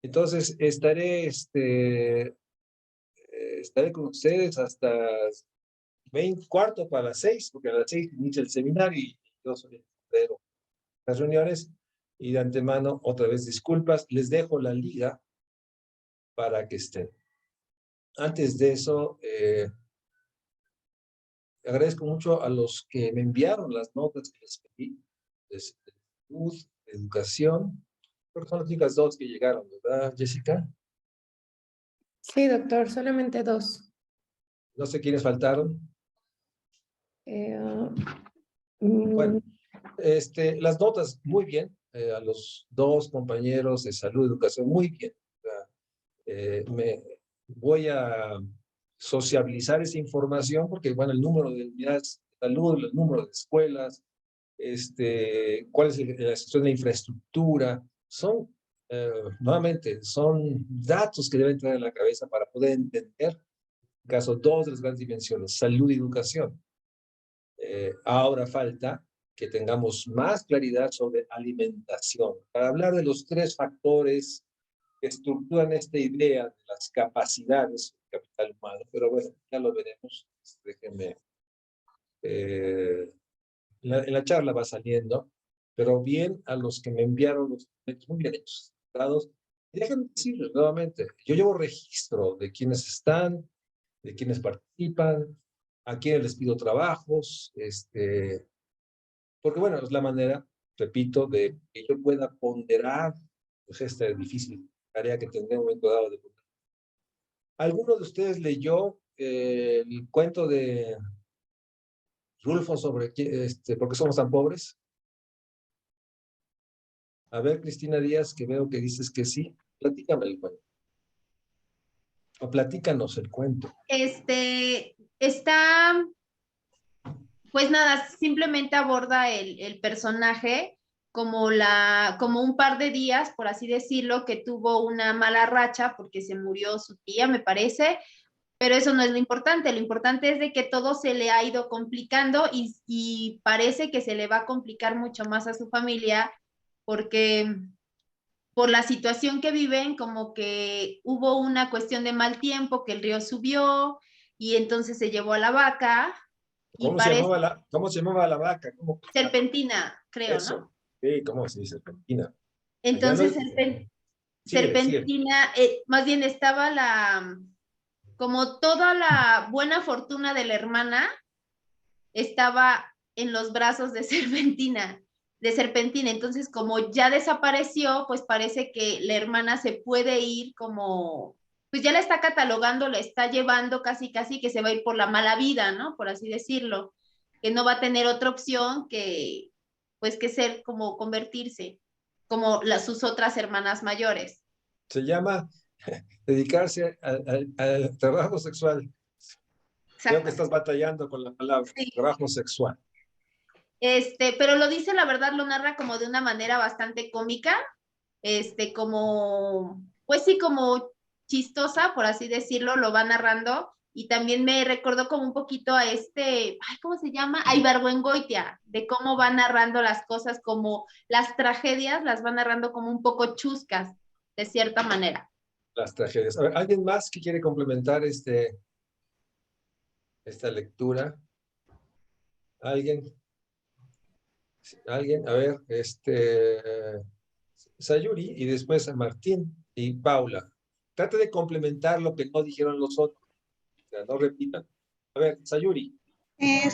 Entonces, estaré con ustedes hasta 20, cuarto para las 6, porque a las 6 inicia el seminario y yo soy el primero en las reuniones. Y de antemano, otra vez disculpas, les dejo la liga para que estén. Antes de eso, agradezco mucho a los que me enviaron las notas que les pedí, de salud, de educación. Creo que son las únicas dos que llegaron, ¿verdad, Jessica? Sí, doctor, solamente 2. No sé quiénes faltaron. Eh, Bueno, las notas, muy bien. A los dos compañeros de salud y educación, muy bien. Me voy a sociabilizar esa información porque, bueno, el número de unidades de salud, el número de escuelas, cuál es la situación de infraestructura, son, nuevamente, son datos que deben tener en la cabeza para poder entender, en caso, dos de las grandes dimensiones, salud y educación. Ahora falta que tengamos más claridad sobre alimentación, para hablar de los tres factores que estructuran esta idea de las capacidades del capital humano, pero bueno, ya lo veremos. Déjenme, en la charla va saliendo, pero bien a los que me enviaron los documentos, muy bien hechos, dados. Y déjenme decirles nuevamente, yo llevo registro de quienes están, de quienes participan, a quienes les pido trabajos, porque bueno, es la manera, repito, de que yo pueda ponderar pues, esta difícil tarea que tendré en un momento dado de ponderar. ¿Alguno de ustedes leyó el cuento de Rulfo sobre por qué somos tan pobres? A ver, Cristina Díaz, que veo que dices que sí. Platícame el cuento. O platícanos el cuento. Está, pues nada, simplemente aborda el personaje como un par de días, por así decirlo, que tuvo una mala racha porque se murió su tía, me parece, pero eso no es lo importante es de que todo se le ha ido complicando y parece que se le va a complicar mucho más a su familia porque por la situación que viven, como que hubo una cuestión de mal tiempo, que el río subió y entonces se llevó a la vaca y parece ¿Cómo se llamaba la vaca? ¿Cómo? Serpentina, creo, Eso. ¿no? Sí, ¿cómo se dice serpentina? Allá no. Entonces, Sigue. Serpentina, más bien estaba como toda la buena fortuna de la hermana estaba en los brazos de Serpentina. Entonces, como ya desapareció, pues parece que la hermana se puede ir como, pues ya la está catalogando, la está llevando casi que se va a ir por la mala vida, ¿no? Por así decirlo, que no va a tener otra opción pues que ser como convertirse, como sus otras hermanas mayores. Se llama dedicarse al trabajo sexual. Creo que estás batallando con la palabra, sí. trabajo sexual. Pero lo dice, la verdad, lo narra como de una manera bastante cómica, pues sí, como chistosa, por así decirlo, lo va narrando, y también me recordó como un poquito a ¿cómo se llama? A Ibargüengoitia, de cómo va narrando las cosas, como las tragedias, las va narrando como un poco chuscas, de cierta manera. Las tragedias. A ver, ¿alguien más que quiere complementar esta lectura? ¿Alguien? ¿Alguien? A ver, Sayuri y después a Martín y Paula. Trate de complementar lo que no dijeron los otros. O sea, no repitan. A ver, Sayuri.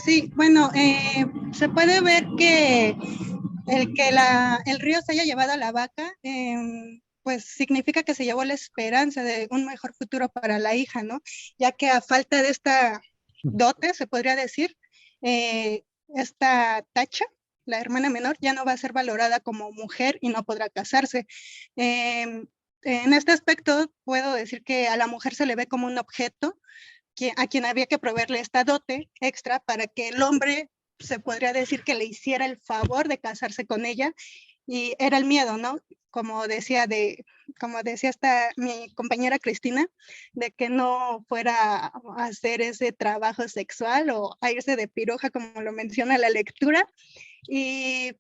Sí, bueno, se puede ver que el río se haya llevado a la vaca, pues significa que se llevó la esperanza de un mejor futuro para la hija, ¿no? Ya que a falta de esta dote, se podría decir, esta tacha, la hermana menor, ya no va a ser valorada como mujer y no podrá casarse. En este aspecto, puedo decir que a la mujer se le ve como un objeto a quien había que proveerle esta dote extra para que el hombre se podría decir que le hiciera el favor de casarse con ella, y era el miedo, ¿no? Como decía mi compañera Cristina, de que no fuera a hacer ese trabajo sexual o a irse de piroja, como lo menciona la lectura. Y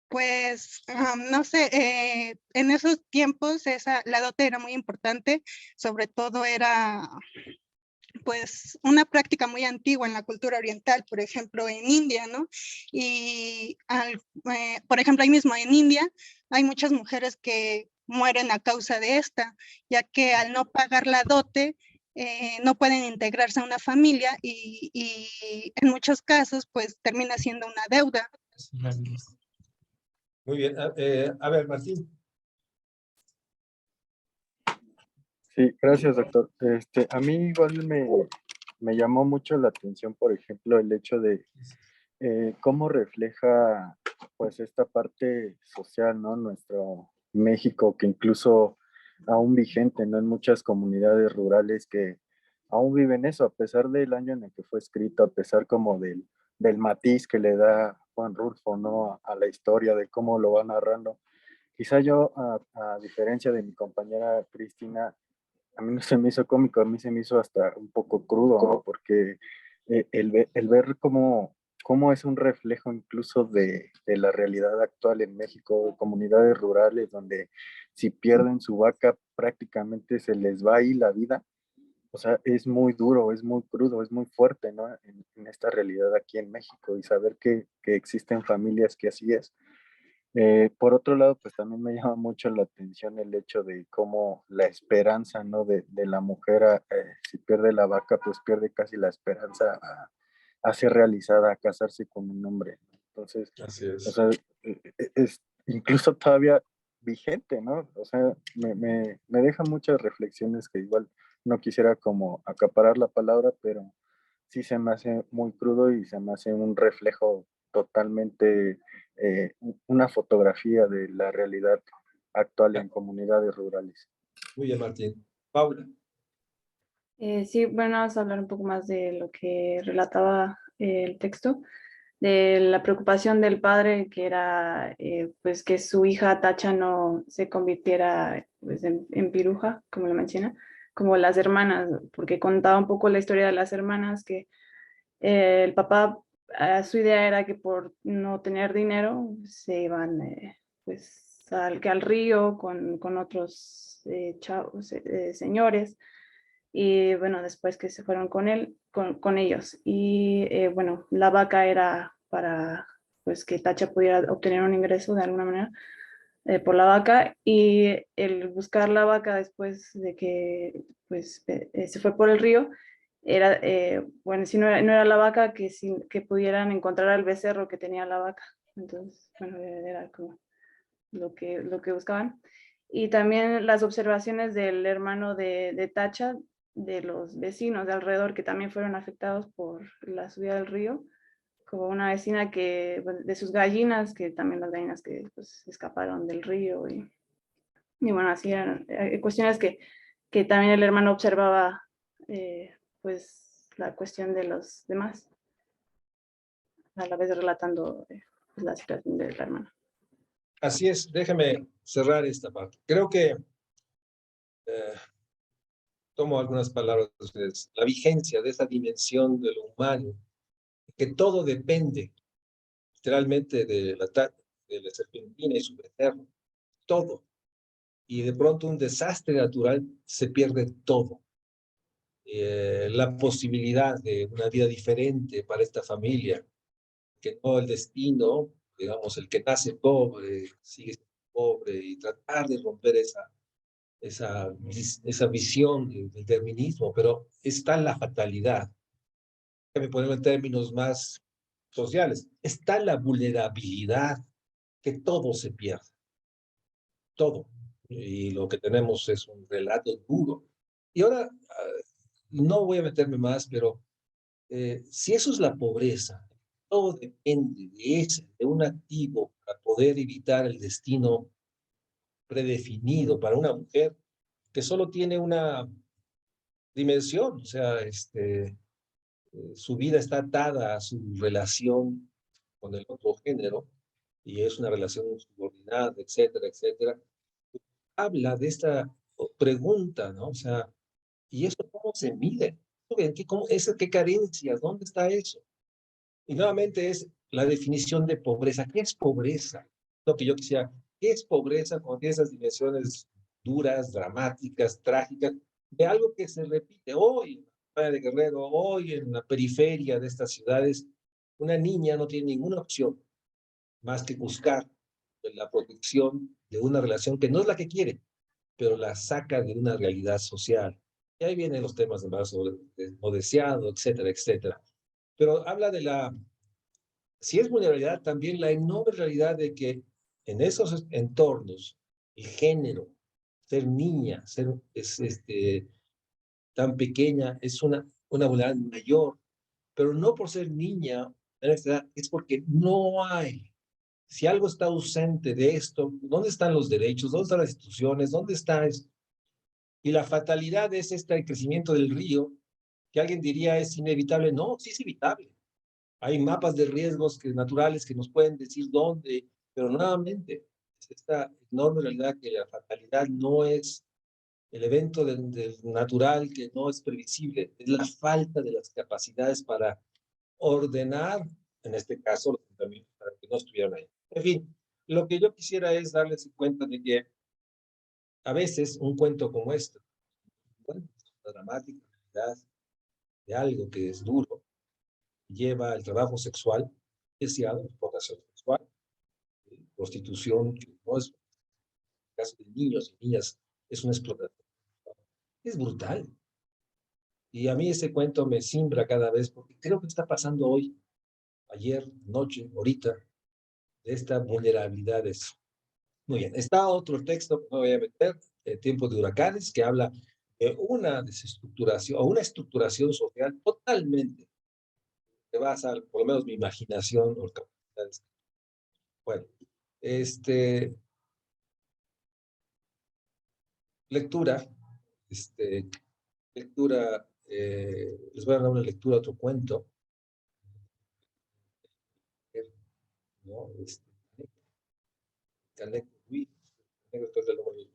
Pues, no sé, en esos tiempos la dote era muy importante, sobre todo era pues una práctica muy antigua en la cultura oriental, por ejemplo en India, ¿no? Y por ejemplo ahí mismo en India hay muchas mujeres que mueren a causa de esta, ya que al no pagar la dote no pueden integrarse a una familia y en muchos casos pues termina siendo una deuda. Muy bien. A ver, Martín. Sí, gracias, doctor. A mí igual me llamó mucho la atención, por ejemplo, el hecho de cómo refleja pues esta parte social, ¿no? Nuestro México, que incluso aún vigente, ¿no? En muchas comunidades rurales que aún viven eso, a pesar del año en el que fue escrito, a pesar como del matiz que le da Juan Rulfo, ¿no? A la historia, de cómo lo va narrando. Quizá yo, a diferencia de mi compañera Cristina, a mí no se me hizo cómico, a mí se me hizo hasta un poco crudo, ¿no? Porque el ver cómo es un reflejo incluso de la realidad actual en México, comunidades rurales donde si pierden su vaca prácticamente se les va ahí la vida. O sea, es muy duro, es muy crudo, es muy fuerte, ¿no? En esta realidad aquí en México, y saber que existen familias que así es. Por otro lado, pues también me llama mucho la atención el hecho de cómo la esperanza, ¿no? De la mujer, si pierde la vaca, pues pierde casi la esperanza a ser realizada, a casarse con un hombre. Entonces, Así o es. sea, es incluso todavía vigente, ¿no? O sea, me deja muchas reflexiones que igual no quisiera como acaparar la palabra, pero sí se me hace muy crudo y se me hace un reflejo totalmente, una fotografía de la realidad actual en comunidades rurales. Muy bien, Martín. Paula. Sí, bueno, vamos a hablar un poco más de lo que relataba el texto, de la preocupación del padre, que era pues que su hija Tacha no se convirtiera pues, en piruja, como lo menciona, como las hermanas, porque contaba un poco la historia de las hermanas, que el papá, su idea era que por no tener dinero se iban pues al río con otros chavos, señores, y bueno, después que se fueron con él, con ellos. Y bueno, la vaca era para pues que Tacha pudiera obtener un ingreso de alguna manera por la vaca, y el buscar la vaca después de que pues se fue por el río, era, bueno, si no era la vaca, que pudieran encontrar al becerro que tenía la vaca. Entonces, bueno, era como lo que buscaban. Y también las observaciones del hermano de Tacha, de los vecinos de alrededor que también fueron afectados por la subida del río, como una vecina que, de sus gallinas, que también las gallinas que pues, escaparon del río, y bueno, así eran cuestiones que también el hermano observaba, pues la cuestión de los demás, a la vez relatando pues, la situación de la hermana. Así es, déjeme cerrar esta parte. Creo que tomo algunas palabras de ustedes. La vigencia de esa dimensión de lo humano, que todo depende literalmente de la serpentina y su becerro, todo. Y de pronto un desastre natural se pierde todo. La posibilidad de una vida diferente para esta familia, que no el destino, digamos, el que nace pobre, sigue siendo pobre, y tratar de romper esa visión del determinismo, pero está la fatalidad. Déjame ponerlo en términos más sociales. Está la vulnerabilidad, que todo se pierde, todo. Y lo que tenemos es un relato duro. Y ahora, no voy a meterme más, pero si eso es la pobreza, todo depende de un activo para poder evitar el destino predefinido para una mujer que solo tiene una dimensión, o sea, su vida está atada a su relación con el otro género, y es una relación subordinada, etcétera, etcétera. Habla de esta pregunta, ¿no? O sea, ¿y eso cómo se mide? ¿Qué carencias? ¿Dónde está eso? Y nuevamente es la definición de pobreza. ¿Qué es pobreza? lo que yo quisiera. ¿Qué es pobreza cuando tiene esas dimensiones duras, dramáticas, trágicas, de algo que se repite hoy en la playa de Guerrero, hoy en la periferia de estas ciudades? Una niña no tiene ninguna opción más que buscar la protección de una relación que no es la que quiere, pero la saca de una realidad social. Y ahí vienen los temas de embarazo no deseado, etcétera, etcétera. Pero habla de la, si es vulnerabilidad, también la enorme realidad de que en esos entornos, el género, ser niña, ser tan pequeña, es una vulnerabilidad mayor, pero no por ser niña, en esta edad, es porque no hay. Si algo está ausente de esto, ¿dónde están los derechos? ¿Dónde están las instituciones? ¿Dónde está eso? Y la fatalidad es este crecimiento del río, que alguien diría es inevitable. No, sí es evitable. Hay mapas de riesgos naturales que nos pueden decir dónde, pero nuevamente es esta enorme realidad que la fatalidad no es el evento del natural que no es previsible, es la falta de las capacidades para ordenar, en este caso, los ayuntamientos para que no estuvieran ahí. En fin, lo que yo quisiera es darles cuenta de que a veces un cuento como este, bueno, la dramática realidad de algo que es duro, lleva al trabajo sexual deseado, explotación sexual, prostitución, que no es, en el caso de niños y niñas, es una explotación. Es brutal. Y a mí ese cuento me simbra cada vez, porque creo que está pasando hoy, ayer, noche, ahorita, de esta vulnerabilidad de eso. Muy bien, está otro texto que me voy a meter, Tiempos de Huracanes, que habla de una desestructuración, o una estructuración social totalmente, que va a ser, por lo menos mi imaginación, o capacidades. Bueno, lectura, lectura, les voy a dar una lectura, otro cuento, ¿no? Canek Ruiz,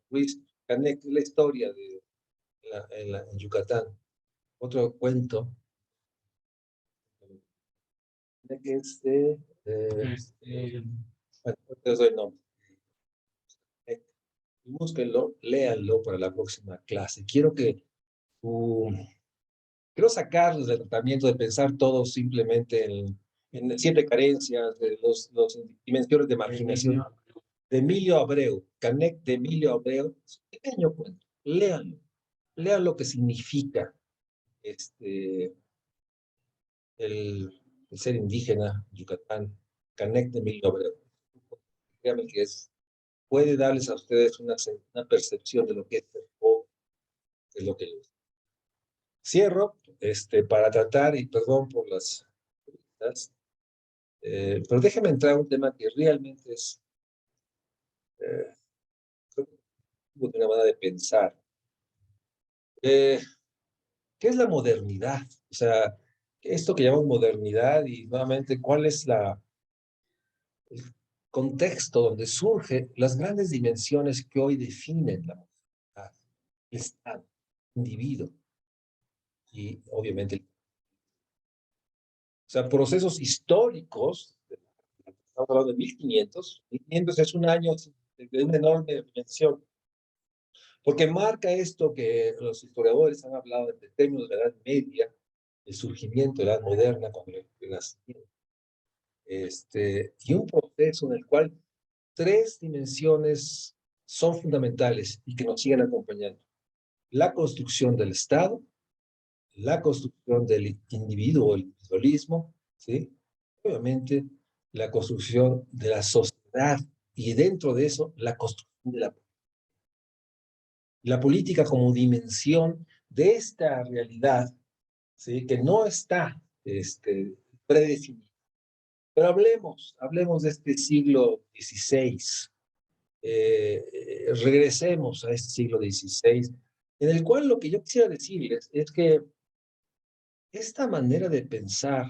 Ruiz, Canek, la historia de en Yucatán. Otro cuento, que es de, bueno, les doy el nombre. Búsquenlo, léanlo para la próxima clase. Quiero sacarlos del tratamiento de pensar todo simplemente en siete carencias, de los dimensiones de marginación. De Emilio Abreu, Canek de Emilio Abreu, es un pequeño cuento. Léanlo. Lean lo que significa el ser indígena, Yucatán, Canek de Emilio Abreu. Créanme que puede darles a ustedes una percepción de lo que es ser pobre, de lo que es. Cierro para tratar, y perdón por las preguntas, pero déjenme entrar a un tema que realmente es una manera de pensar. ¿Qué es la modernidad? O sea, esto que llamamos modernidad y nuevamente, ¿cuál es el contexto donde surgen las grandes dimensiones que hoy definen la modernidad? El Estado, el individuo y obviamente, o sea, procesos históricos, estamos hablando de 1500, 1500 es un año de una enorme dimensión, porque marca esto que los historiadores han hablado de términos de la Edad Media, el surgimiento de la Edad Moderna con el Renacimiento, y un proceso en el cual tres dimensiones son fundamentales y que nos siguen acompañando. La construcción del Estado, la construcción del individuo, el individualismo, ¿sí? Obviamente, la construcción de la sociedad y dentro de eso, la construcción de la política como dimensión de esta realidad, ¿sí? Que no está predefinida. Pero hablemos de este siglo XVI. Regresemos a este siglo XVI, en el cual lo que yo quisiera decirles es que esta manera de pensar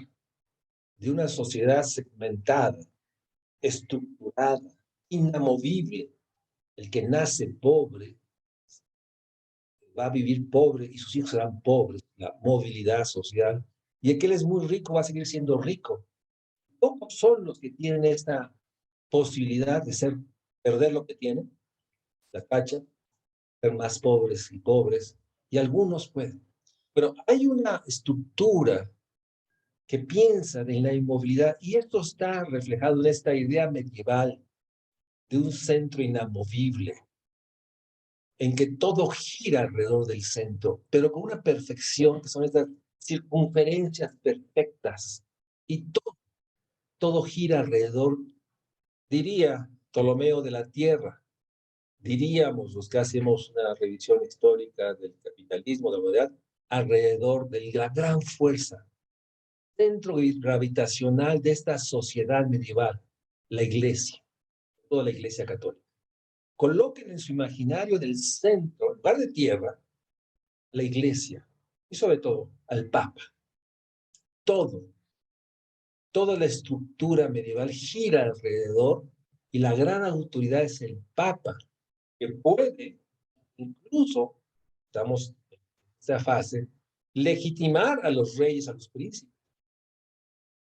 de una sociedad segmentada, estructurada, inamovible, el que nace pobre va a vivir pobre y sus hijos serán pobres, la movilidad social, y aquel es muy rico va a seguir siendo rico. Pocos son los que tienen esta posibilidad de perder lo que tienen, la tacha, ser más pobres y algunos pueden. Pero hay una estructura que piensa en la inmovilidad, y esto está reflejado en esta idea medieval de un centro inamovible, en que todo gira alrededor del centro, pero con una perfección, que son estas circunferencias perfectas, y todo gira alrededor, diría Ptolomeo, de la Tierra. Diríamos los que hacemos una revisión histórica del capitalismo, de la modernidad, alrededor de la gran fuerza, centro gravitacional de esta sociedad medieval, la Iglesia, toda la Iglesia católica. Coloquen en su imaginario del centro, en lugar de tierra, la Iglesia y sobre todo al Papa. Toda la estructura medieval gira alrededor y la gran autoridad es el Papa, que puede, incluso, estamos en esta fase, legitimar a los reyes, a los príncipes.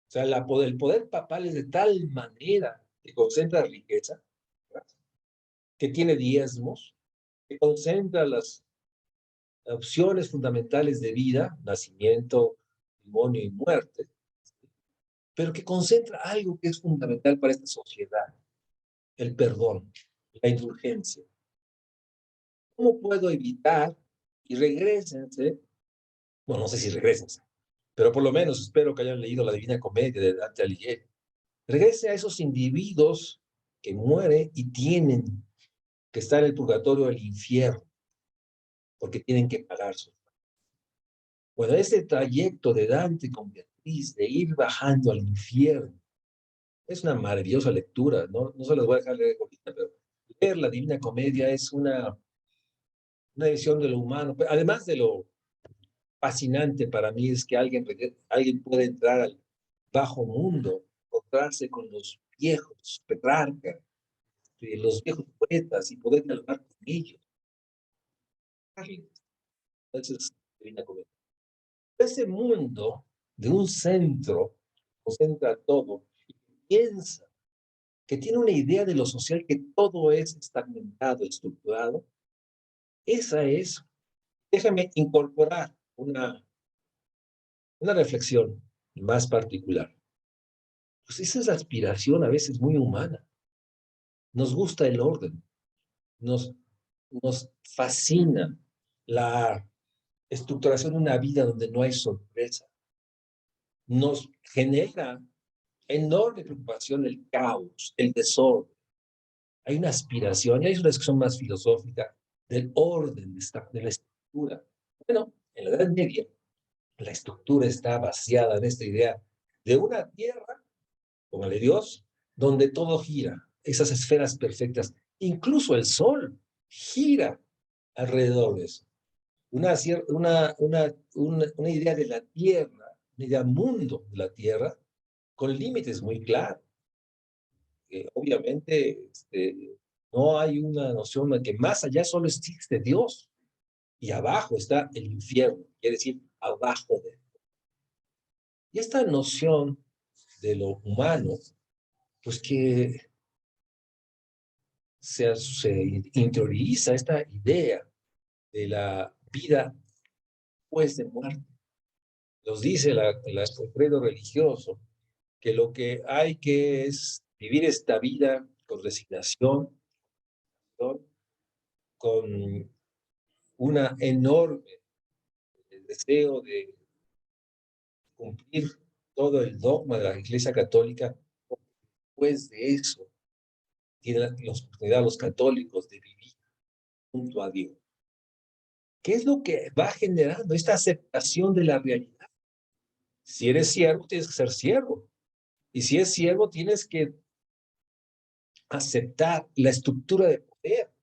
O sea, el poder papal es de tal manera que concentra riqueza, ¿verdad?, que tiene diezmos, que concentra las opciones fundamentales de vida, nacimiento, matrimonio y muerte, pero que concentra algo que es fundamental para esta sociedad, el perdón, la indulgencia. ¿Cómo puedo evitar y regresense? Bueno, no sé si regresense, pero por lo menos espero que hayan leído la Divina Comedia de Dante Alighieri. Regrese a esos individuos que mueren y tienen que estar en el purgatorio del infierno, porque tienen que pagar su. Bueno, ese trayecto de Dante con Beatriz, de ir bajando al infierno, es una maravillosa lectura, no se las voy a dejar leer ahorita, pero leer la Divina Comedia es una visión de lo humano, pero además de lo fascinante para mí es que alguien puede entrar al bajo mundo, encontrarse con los viejos Petrarca, los viejos poetas y poder dialogar con ellos. Entonces, Divina Comedia. Ese mundo de un centro concentra todo y piensa que tiene una idea de lo social, que todo es fragmentado, estructurado. Esa es, déjame incorporar una reflexión más particular. Pues esa es la aspiración a veces muy humana. Nos gusta el orden, nos fascina la estructuración de una vida donde no hay sorpresa. Nos genera enorme preocupación el caos, el desorden. Hay una aspiración, y hay una discusión más filosófica del orden, de la estructura. Bueno, en la Edad Media, la estructura está vaciada en esta idea de una tierra, como la de Dios, donde todo gira, esas esferas perfectas. Incluso el sol gira alrededor de eso. Una idea de la tierra, una idea mundo de la tierra, con límites muy claros. Obviamente, no hay una noción de que más allá solo existe Dios y abajo está el infierno, quiere decir abajo de él. Y esta noción de lo humano, pues que se interioriza esta idea de la vida después de muerte. Nos dice el credo religioso que lo que hay que es vivir esta vida con resignación, con una enorme deseo de cumplir todo el dogma de la Iglesia Católica. Después de eso, tienen la oportunidad los católicos de vivir junto a Dios. ¿Qué es lo que va generando esta aceptación de la realidad? Si eres siervo, tienes que ser siervo. Y si es siervo, tienes que aceptar la estructura de poder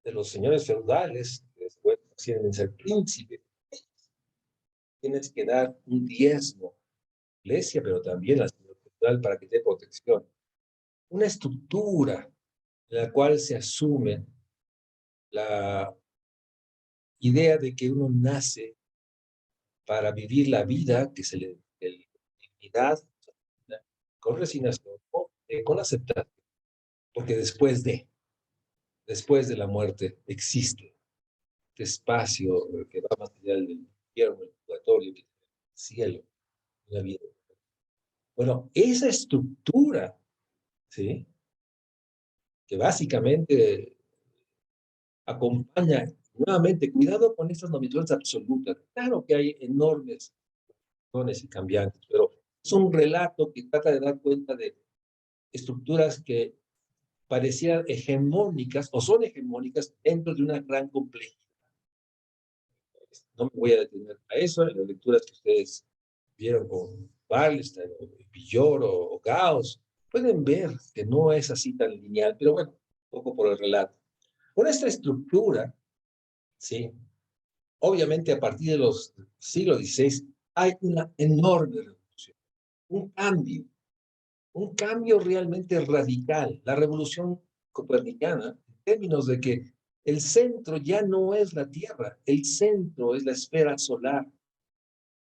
de los señores feudales, que después quieren ser príncipes. Tienes que dar un diezmo a la iglesia, pero también al señor feudal para que te dé protección. Una estructura en la cual se asume la idea de que uno nace para vivir la vida que se le dignidad, con resignación, con con aceptación, porque después de la muerte existe este espacio que va más allá del infierno, el purgatorio, el cielo, la vida. Bueno, esa estructura, ¿sí?, que básicamente acompaña nuevamente, cuidado con estas nominaciones absolutas. Claro que hay enormes y cambiantes, pero es un relato que trata de dar cuenta de estructuras que parecían hegemónicas o son hegemónicas dentro de una gran complejidad. No me voy a detener a eso, en las lecturas que ustedes vieron con Wallenstein, o Villoro, o Gauss, pueden ver que no es así tan lineal, pero bueno, un poco por el relato. Con esta estructura, ¿sí?, obviamente a partir de los siglos XVI hay una enorme revolución, un cambio realmente radical, la revolución copernicana, en términos de que el centro ya no es la Tierra, el centro es la esfera solar.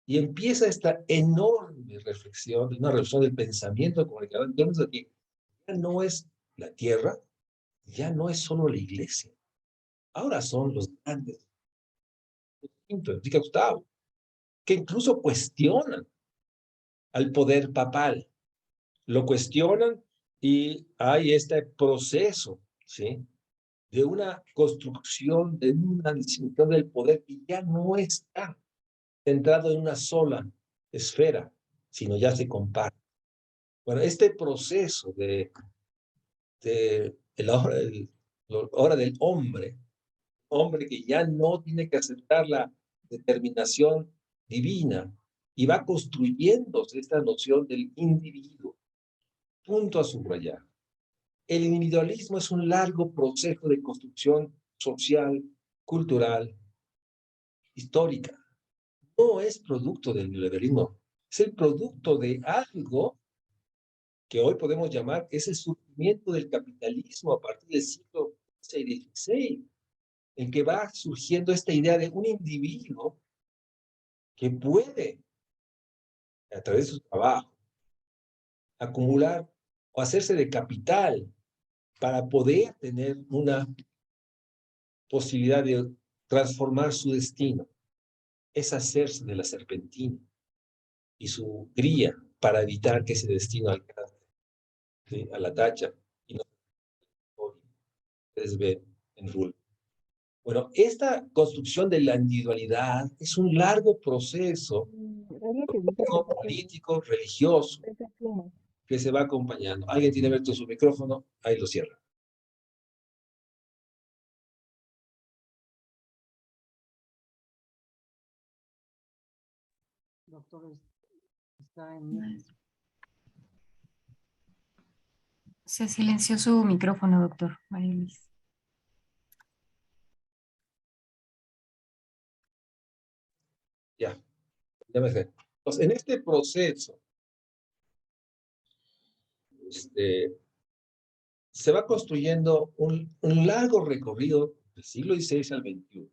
Y empieza esta enorme reflexión, una reflexión del pensamiento comunicador, en términos de que ya no es la Tierra, ya no es solo la Iglesia, ahora son los grandes, Enrique Gustavo, que incluso cuestionan al poder papal, lo cuestionan y hay este proceso, ¿sí?, de una construcción, de una distribución del poder que ya no está centrado en una sola esfera, sino ya se comparte. Bueno, este proceso de la hora del hombre que ya no tiene que aceptar la determinación divina y va construyéndose esta noción del individuo. Punto a subrayar. El individualismo es un largo proceso de construcción social, cultural, histórica. No es producto del neoliberalismo, es el producto de algo que hoy podemos llamar que es el surgimiento del capitalismo a partir del siglo XVI, en que va surgiendo esta idea de un individuo que puede, a través de su trabajo, acumular o hacerse de capital para poder tener una posibilidad de transformar su destino. Es hacerse de la serpentina y su cría para evitar que ese destino alcance, ¿sí?, a la tacha y no ustedes ven en Rule. Bueno, esta construcción de la individualidad es un largo proceso político, religioso, que se va acompañando. ¿Alguien tiene abierto su micrófono? Ahí lo cierra. Doctor, está en... Se silenció su micrófono, doctor María Luis. Ya me sé. Entonces, en este proceso, se va construyendo un largo recorrido del siglo XVI al XXI,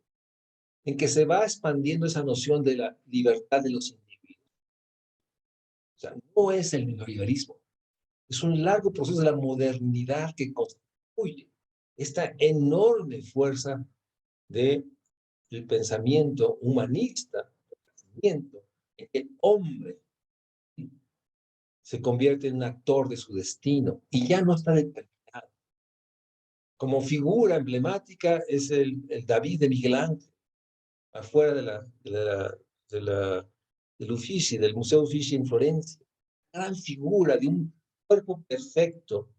en que se va expandiendo esa noción de la libertad de los individuos. O sea, no es el neoliberalismo, es un largo proceso de la modernidad que constituye esta enorme fuerza del pensamiento humanista, en que el hombre se convierte en un actor de su destino y ya no está determinado. Como figura emblemática es el David de Miguel Ángel, afuera del Uffizi, del Museo Uffizi en Florencia. Gran figura de un cuerpo perfecto,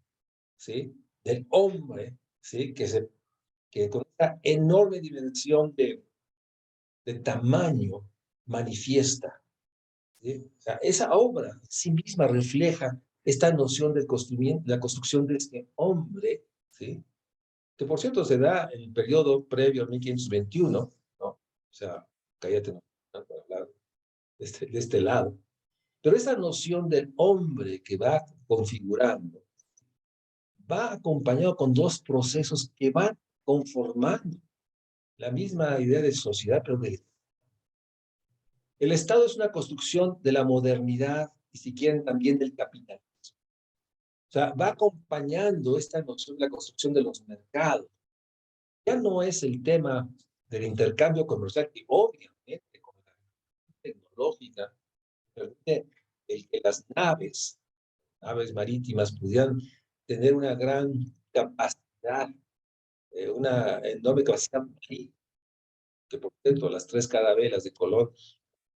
¿sí?, del hombre, ¿sí?, que con esta enorme dimensión de tamaño manifiesta, ¿sí? O sea, esa obra en sí misma refleja esta noción de la construcción de este hombre, ¿sí?, que por cierto se da en el periodo previo a 1521, ¿no? O sea, cállate, no, para hablar de este lado. Pero esa noción del hombre que va configurando va acompañado con dos procesos que van conformando la misma idea de sociedad, pero el Estado es una construcción de la modernidad y si quieren también del capitalismo. O sea, va acompañando esta noción de la construcción de los mercados. Ya no es el tema del intercambio comercial, que obviamente con la tecnológica permite el que las naves marítimas pudieran tener una gran capacidad, una enorme capacidad marítima, que por cierto las 3 carabelas de Colón,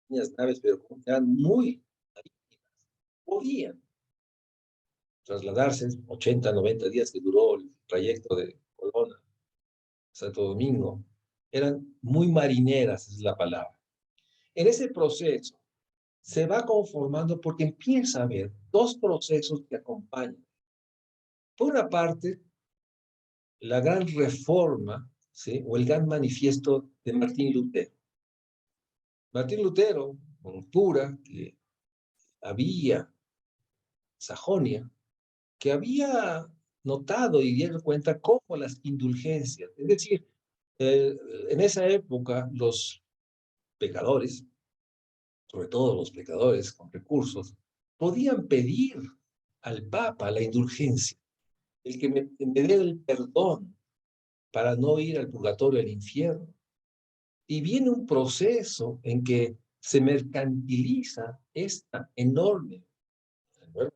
pequeñas naves, pero eran muy marítimas, podían trasladarse 80, 90 días que duró el trayecto de Colón a Santo Domingo. Eran muy marineras, es la palabra. En ese proceso se va conformando porque empieza a haber 2 procesos que acompañan. Por una parte, la gran reforma, ¿sí? O el gran manifiesto de Martín Lutero. Martín Lutero, con cura que había Sajonia, que había notado y dieron cuenta cómo las indulgencias, es decir, en esa época los pecadores, sobre todo los pecadores con recursos, podían pedir al Papa la indulgencia, el que me dé el perdón para no ir al purgatorio, al infierno. Y viene un proceso en que se mercantiliza esta enorme, ¿no?,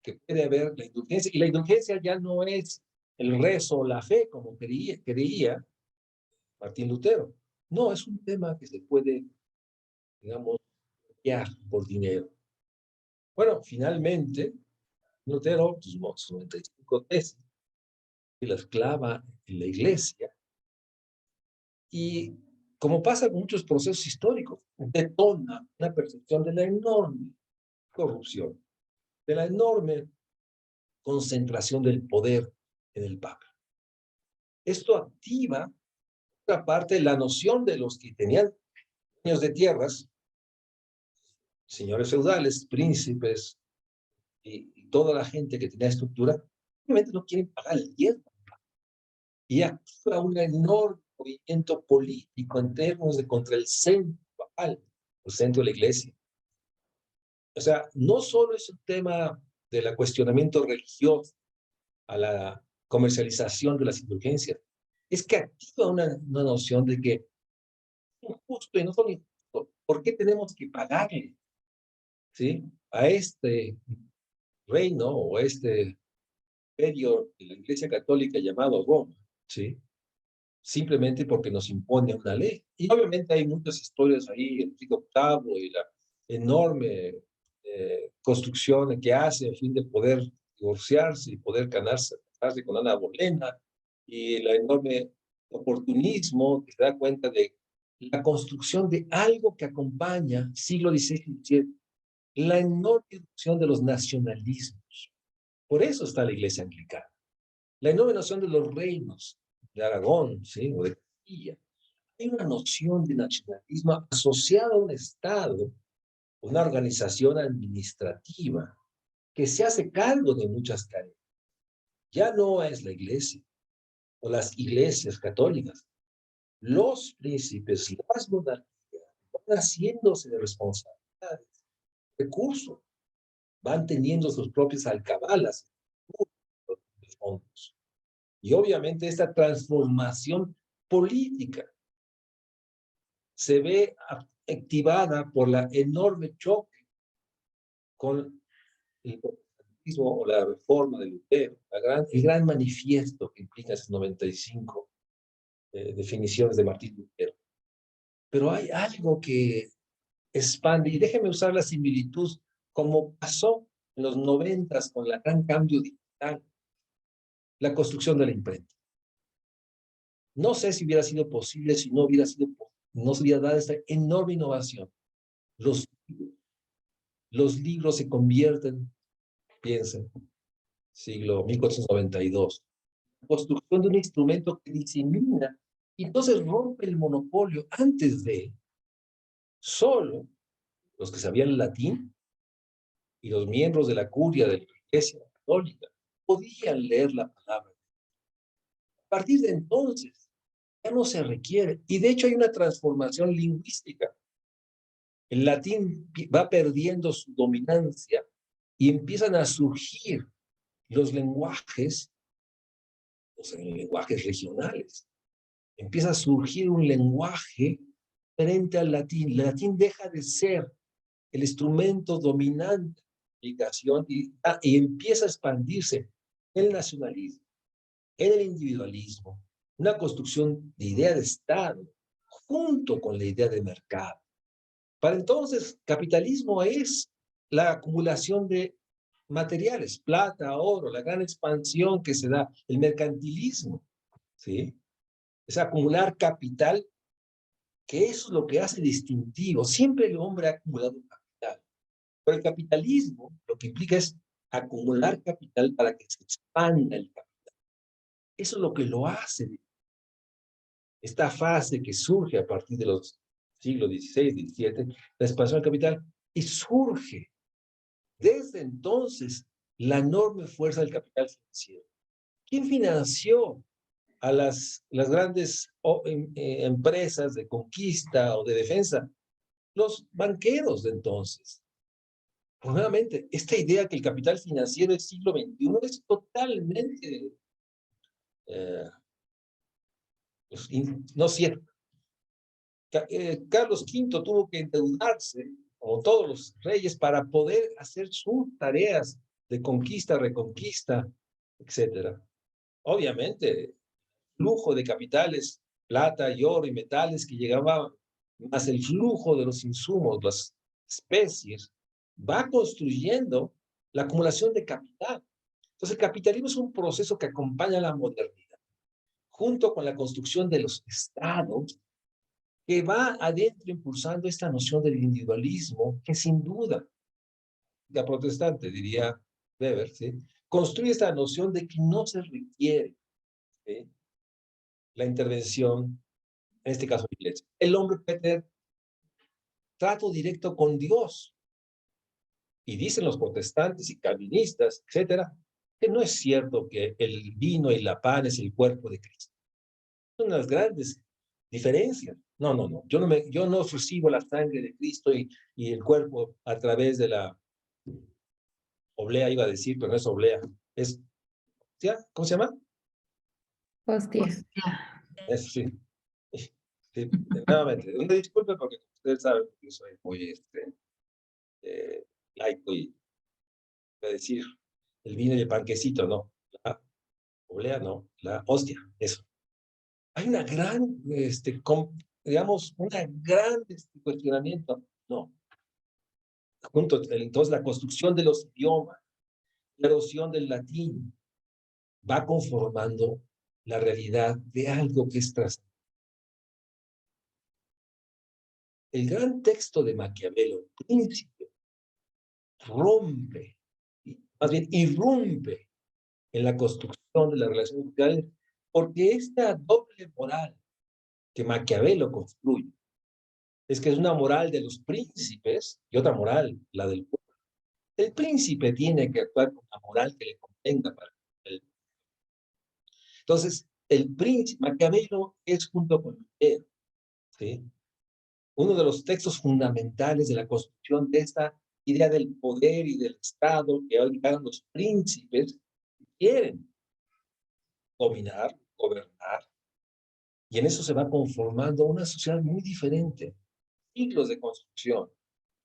que puede haber la indulgencia, y la indulgencia ya no es el rezo o la fe como creía Martín Lutero. No, es un tema que se puede, digamos, cambiar por dinero. Bueno, finalmente, Lutero, sus 95 tesis, y las clava en la iglesia, y como pasa con muchos procesos históricos, detona una percepción de la enorme corrupción, de la enorme concentración del poder en el Papa. Esto activa, por otra parte, la noción de los que tenían dueños de tierras, señores feudales, príncipes y toda la gente que tenía estructura, obviamente no quieren pagar el diezmo. Y activa un enorme movimiento político en términos de contra el centro papal, el centro de la iglesia. O sea, no solo es un tema del cuestionamiento religioso a la comercialización de las indulgencias, es que activa una noción de que es injusto y no solo injusto, ¿por qué tenemos que pagarle, ¿sí?, a este reino o a este imperio de la Iglesia Católica llamado Roma, ¿sí?, simplemente porque nos impone una ley? Y obviamente hay muchas historias ahí, Enrique VIII y la enorme construcción que hace a fin de poder divorciarse y poder casarse con Ana Bolena, y el enorme oportunismo que se da cuenta de la construcción de algo que acompaña siglo XVI y XVII, la enorme erupción de los nacionalismos. Por eso está la Iglesia Anglicana. La enorme noción de los reinos de Aragón, ¿sí?, o de Castilla. Hay una noción de nacionalismo asociada a un Estado, una organización administrativa que se hace cargo de muchas tareas. Ya no es la iglesia o las iglesias católicas. Los príncipes, las monarquías van haciéndose de responsabilidades, recursos, van teniendo sus propias alcabalas, fondos. Y obviamente esta transformación política se ve activada por la enorme choque con el protestantismo o la reforma de Lutero, el gran manifiesto que implica esas 95 definiciones de Martín Lutero. Pero hay algo que expande, y déjeme usar la similitud como pasó en los 90 con el gran cambio digital, la construcción de la imprenta. No sé si hubiera sido posible si no se hubiera dado esta enorme innovación. Los libros se convierten, piensen, siglo 1492, construcción de un instrumento que disemina y entonces rompe el monopolio. Antes de solo los que sabían el latín y los miembros de la curia de la Iglesia Católica podían leer la palabra. A partir de entonces ya no se requiere, y de hecho hay una transformación lingüística. El latín va perdiendo su dominancia y empiezan a surgir los lenguajes, o sea, lenguajes regionales. Empieza a surgir un lenguaje frente al latín. El latín deja de ser el instrumento dominante de comunicación y empieza a expandirse el nacionalismo, en el individualismo, una construcción de idea de Estado junto con la idea de mercado. Para entonces, capitalismo es la acumulación de materiales, plata, oro, la gran expansión que se da, el mercantilismo, ¿sí? Es acumular capital, que eso es lo que hace distintivo. Siempre el hombre ha acumulado capital, pero el capitalismo lo que implica es acumular capital para que se expanda el capital. Eso es lo que lo hace. Esta fase que surge a partir de los siglos XVI, XVII, la expansión del capital, y surge desde entonces la enorme fuerza del capital financiero. ¿Quién financió a las grandes empresas de conquista o de defensa? Los banqueros de entonces. Pues nuevamente, esta idea que el capital financiero del siglo XXI es totalmente no cierto. Carlos V tuvo que endeudarse, como todos los reyes, para poder hacer sus tareas de conquista, reconquista, etc. Obviamente, flujo de capitales, plata y oro y metales que llegaba, más el flujo de los insumos, las especies, va construyendo la acumulación de capital. Entonces, el capitalismo es un proceso que acompaña la modernidad, junto con la construcción de los estados, que va adentro impulsando esta noción del individualismo, que sin duda, la protestante, diría Weber, ¿sí?, construye esta noción de que no se requiere, ¿sí?, la intervención, en este caso la iglesia. El hombre puede tener trato directo con Dios. Y dicen los protestantes y calvinistas, etcétera, que no es cierto que el vino y la pan es el cuerpo de Cristo. Son unas grandes diferencias. No. Yo no recibo la sangre de Cristo y el cuerpo a través de la oblea, iba a decir, pero no es oblea. Es, ¿cómo se llama? Hostia. Eso sí. Sí, nuevamente, una disculpa porque ustedes saben que yo soy muy laico y voy a decir el vino y el panquecito, no. La oblea, no. La hostia, eso. Hay una gran, digamos, una gran cuestionamiento. No. Junto, entonces, la construcción de los idiomas, la erosión del latín, va conformando la realidad de algo que es trascendente. El gran texto de Maquiavelo, Príncipe, rompe, más bien irrumpe en la construcción de las relaciones sociales, porque esta doble moral que Maquiavelo construye es que es una moral de los príncipes y otra moral, la del pueblo. El príncipe tiene que actuar con la moral que le convenga para él. Entonces, el príncipe Maquiavelo es, junto con Lutero, ¿sí?, uno de los textos fundamentales de la construcción de esta idea del poder y del Estado que hoy los príncipes quieren dominar, gobernar, y en eso se va conformando una sociedad muy diferente, siglos de construcción,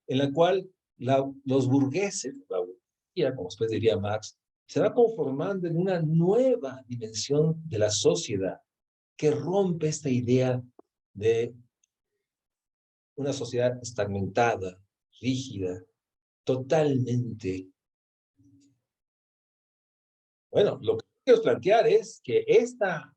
en la cual los burgueses, la burguesía, como después diría Marx, se va conformando en una nueva dimensión de la sociedad que rompe esta idea de una sociedad estamentada, rígida, totalmente. Bueno, lo que quiero plantear es que esta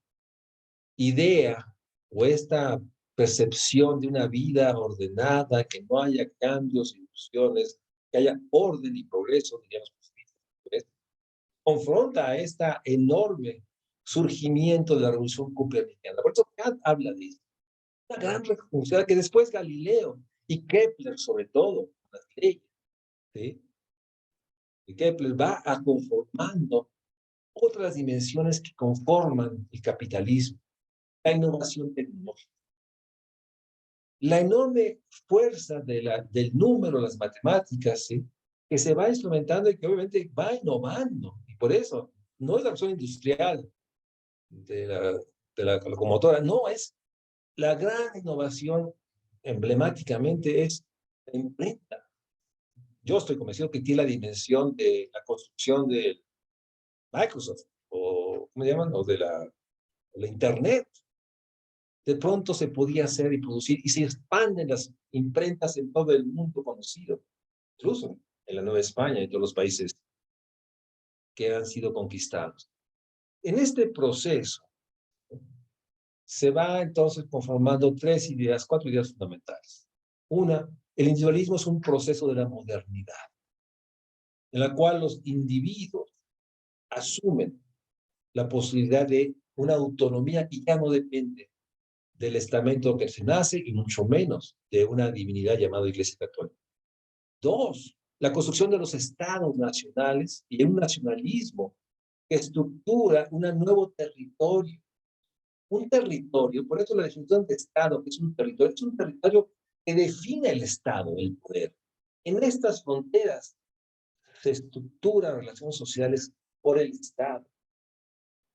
idea o esta percepción de una vida ordenada, que no haya cambios, ilusiones, que haya orden y progreso, diríamos, confronta a esta enorme surgimiento de la revolución copernicana. Por eso Kant habla de esto. Una gran revolución que después Galileo y Kepler, sobre todo, las leyes, ¿sí?, y Kepler va a conformando otras dimensiones que conforman el capitalismo, la innovación tecnológica, la enorme fuerza del número, las matemáticas, ¿sí?, que se va instrumentando y que obviamente va innovando. Y Por eso, no es la revolución industrial de la locomotora, no, es la gran innovación emblemáticamente es la imprenta. Yo estoy convencido que tiene la dimensión de la construcción de Microsoft, o ¿cómo se llaman? O de la Internet. De pronto se podía hacer y producir, y se expanden las imprentas en todo el mundo conocido, incluso en la Nueva España y todos los países que han sido conquistados. En este proceso se va entonces conformando cuatro ideas fundamentales. Una, el individualismo es un proceso de la modernidad, en la cual los individuos asumen la posibilidad de una autonomía que ya no depende del estamento que se nace y mucho menos de una divinidad llamada Iglesia Católica. Dos, la construcción de los estados nacionales y un nacionalismo que estructura un nuevo territorio. Un territorio, por eso la definición de estado, que es un territorio que define el estado, el poder. En estas fronteras se estructuran relaciones sociales por el estado.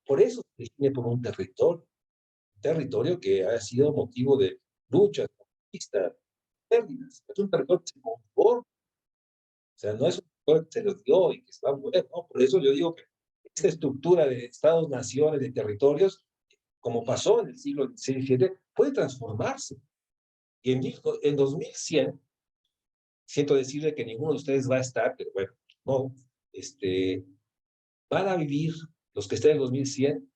Por eso se define por un territorio que ha sido motivo de luchas, conquistas, pérdidas. Es un territorio que se conforma. O sea, no es un territorio que se lo dio y que se va a mover, ¿no? Por eso yo digo que esta estructura de estados, naciones, de territorios, como pasó en el siglo XVI y XVII, puede transformarse. Y en 2100, siento decirle que ninguno de ustedes va a estar, pero bueno, no, van a vivir, los que estén en 2100,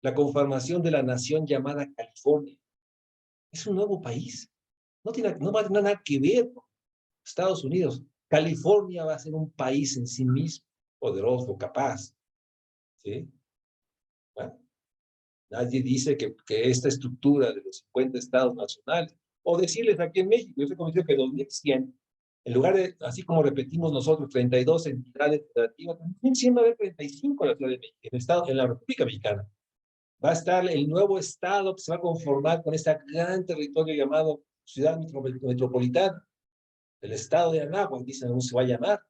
la conformación de la nación llamada California. Es un nuevo país. No va a tener nada que ver con Estados Unidos. California va a ser un país en sí mismo, poderoso, capaz. ¿Sí? Bueno, nadie dice que esta estructura de los 50 estados nacionales, o decirles aquí en México, yo estoy convencido que en 2100, en lugar de, así como repetimos nosotros, 32 entidades federativas, en 2100 va a haber 35 en la Ciudad de México, en la República Mexicana. Va a estar el nuevo estado que se va a conformar con este gran territorio llamado Ciudad Metropolitana. El estado de Anáhuac, dicen, cómo se va a llamar.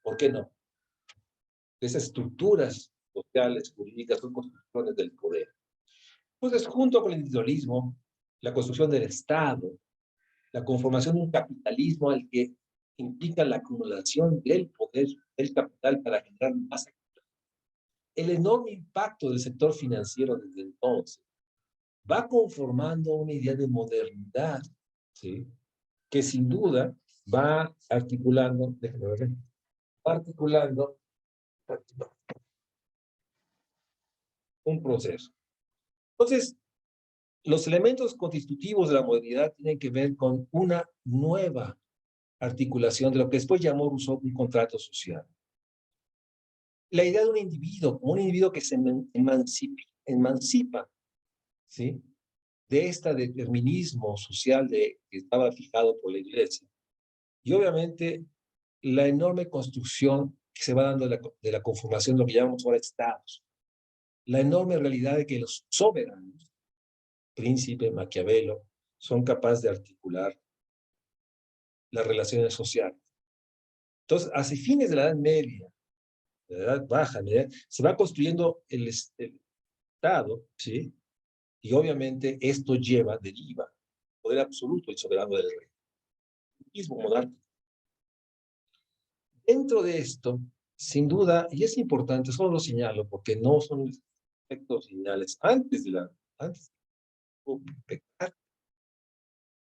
¿Por qué no? Esas estructuras sociales, jurídicas, son construcciones del poder. Entonces, junto con el individualismo, la construcción del Estado, la conformación de un capitalismo al que implica la acumulación del poder, del capital para generar más actividad. El enorme impacto del sector financiero desde entonces va conformando una idea de modernidad, ¿sí? Que sin duda va articulando, déjenme ver, articulando un proceso. Entonces, los elementos constitutivos de la modernidad tienen que ver con una nueva articulación de lo que después llamó Rousseau un contrato social. La idea de un individuo, como un individuo que se emancipa, ¿sí? De este determinismo social que estaba fijado por la Iglesia. Y obviamente la enorme construcción que se va dando de la conformación de lo que llamamos ahora estados. La enorme realidad de que los soberanos, Príncipe, Maquiavelo, son capaces de articular las relaciones sociales. Entonces, hacia fines de la Edad Media, de la Edad Baja, se va construyendo el Estado, ¿sí? Y obviamente esto deriva, poder absoluto y soberano del rey. El mismo monárquico. Dentro de esto, sin duda, y es importante, solo lo señalo porque no son efectos señales antes de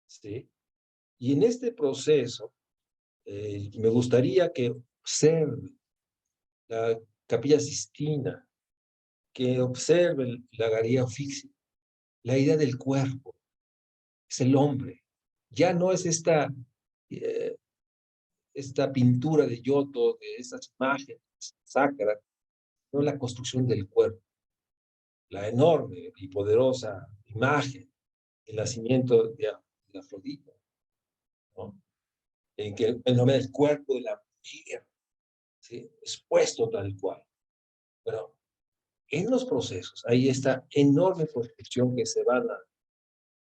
¿sí? Y en este proceso, me gustaría que observe la Capilla Sistina, que observe la Galería Uffizi, la idea del cuerpo, es el hombre. Ya no es esta pintura de Giotto, de estas imágenes sacras, no la construcción del cuerpo, la enorme y poderosa imagen, el nacimiento de Afrodita, ¿no? En que el nombre del cuerpo de la mujer, ¿sí? Expuesto tal cual. Pero en los procesos hay esta enorme construcción que se va a dar,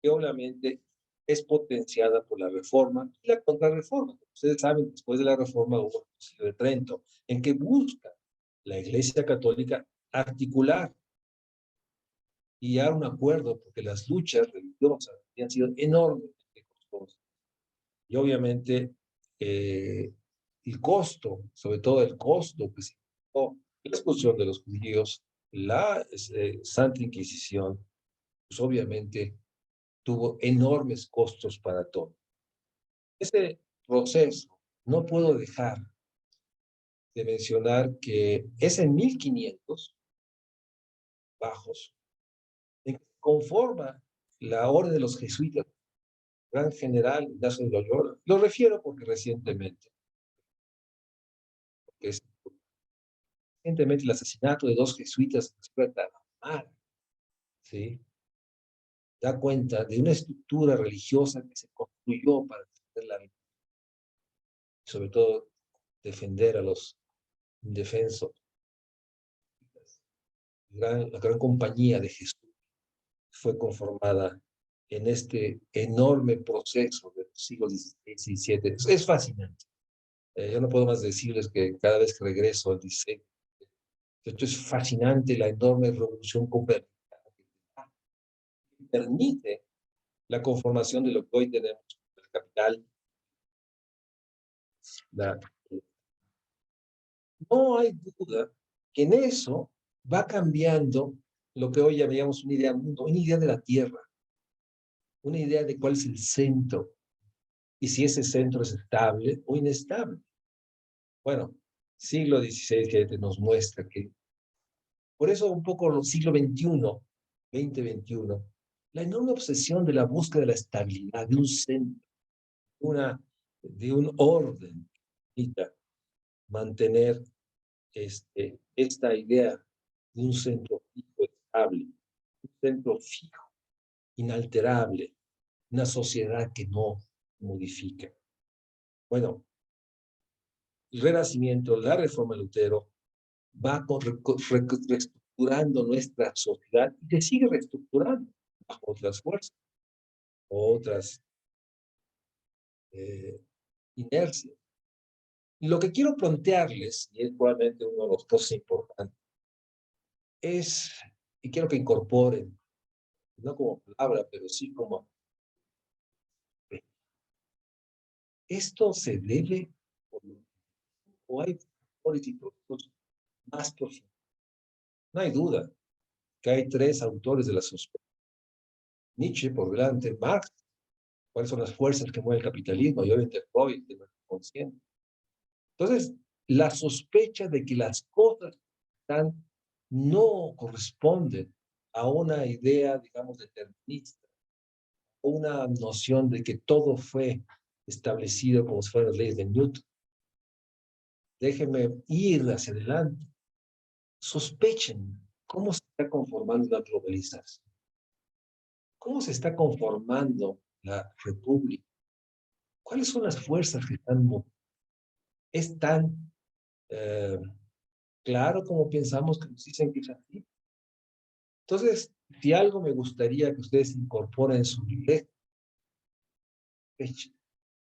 que obviamente es potenciada por la reforma y la contrarreforma. Ustedes saben, después de la reforma hubo el Concilio de Trento, en que busca la Iglesia Católica articular y dar un acuerdo, porque las luchas religiosas han sido enormemente costosas. Y obviamente el costo, sobre todo el costo que significó la expulsión de los judíos, la Santa Inquisición, pues obviamente tuvo enormes costos para todo. Ese proceso, no puedo dejar de mencionar que es en 1500 bajos, en que se conforma la orden de los jesuitas, gran general Ignacio de Loyola. Lo refiero porque recientemente el asesinato de 2 jesuitas en la escuela de Tarahumara, ¿sí? Da cuenta de una estructura religiosa que se construyó para defender la vida, y sobre todo defender a los indefensos. La gran compañía de Jesús fue conformada en este enorme proceso de los siglos XVI y XVII. Es fascinante. Yo no puedo más decirles que cada vez que regreso al XVI, esto es fascinante, la enorme revolución copernicana que permite la conformación de lo que hoy tenemos como el capital. No hay duda que en eso va cambiando lo que hoy llamaríamos una idea del mundo, una idea de la Tierra, una idea de cuál es el centro y si ese centro es estable o inestable. Bueno, siglo XVI que nos muestra que, por eso un poco el siglo XXI, la enorme obsesión de la búsqueda de la estabilidad, de un centro, de un orden, mantener esta idea de un centro fijo, estable, un centro fijo, inalterable, una sociedad que no modifica. Bueno, el Renacimiento, la Reforma de Lutero, va reestructurando nuestra sociedad y se sigue reestructurando bajo otras fuerzas, otras inercias. Y lo que quiero plantearles, y es probablemente uno de los cosas importantes, es, y quiero que incorporen, no como palabra, pero sí como, esto se debe, o hay factores y procesos más profundos. No hay duda que hay 3 autores de la sospecha. Nietzsche por delante, Marx, cuáles son las fuerzas que mueven el capitalismo, y obviamente Freud, de nuestro consciente. Entonces, la sospecha de que las cosas no corresponden a una idea, digamos, determinista, o una noción de que todo fue establecido como si fueran las leyes de Newton. Déjenme ir hacia adelante. Sospechen cómo se está conformando la globalización. ¿Cómo se está conformando la república? ¿Cuáles son las fuerzas que están moviendo? ¿Es tan claro como pensamos que nos dicen que es así? Entonces, si algo me gustaría que ustedes incorporen en su vida,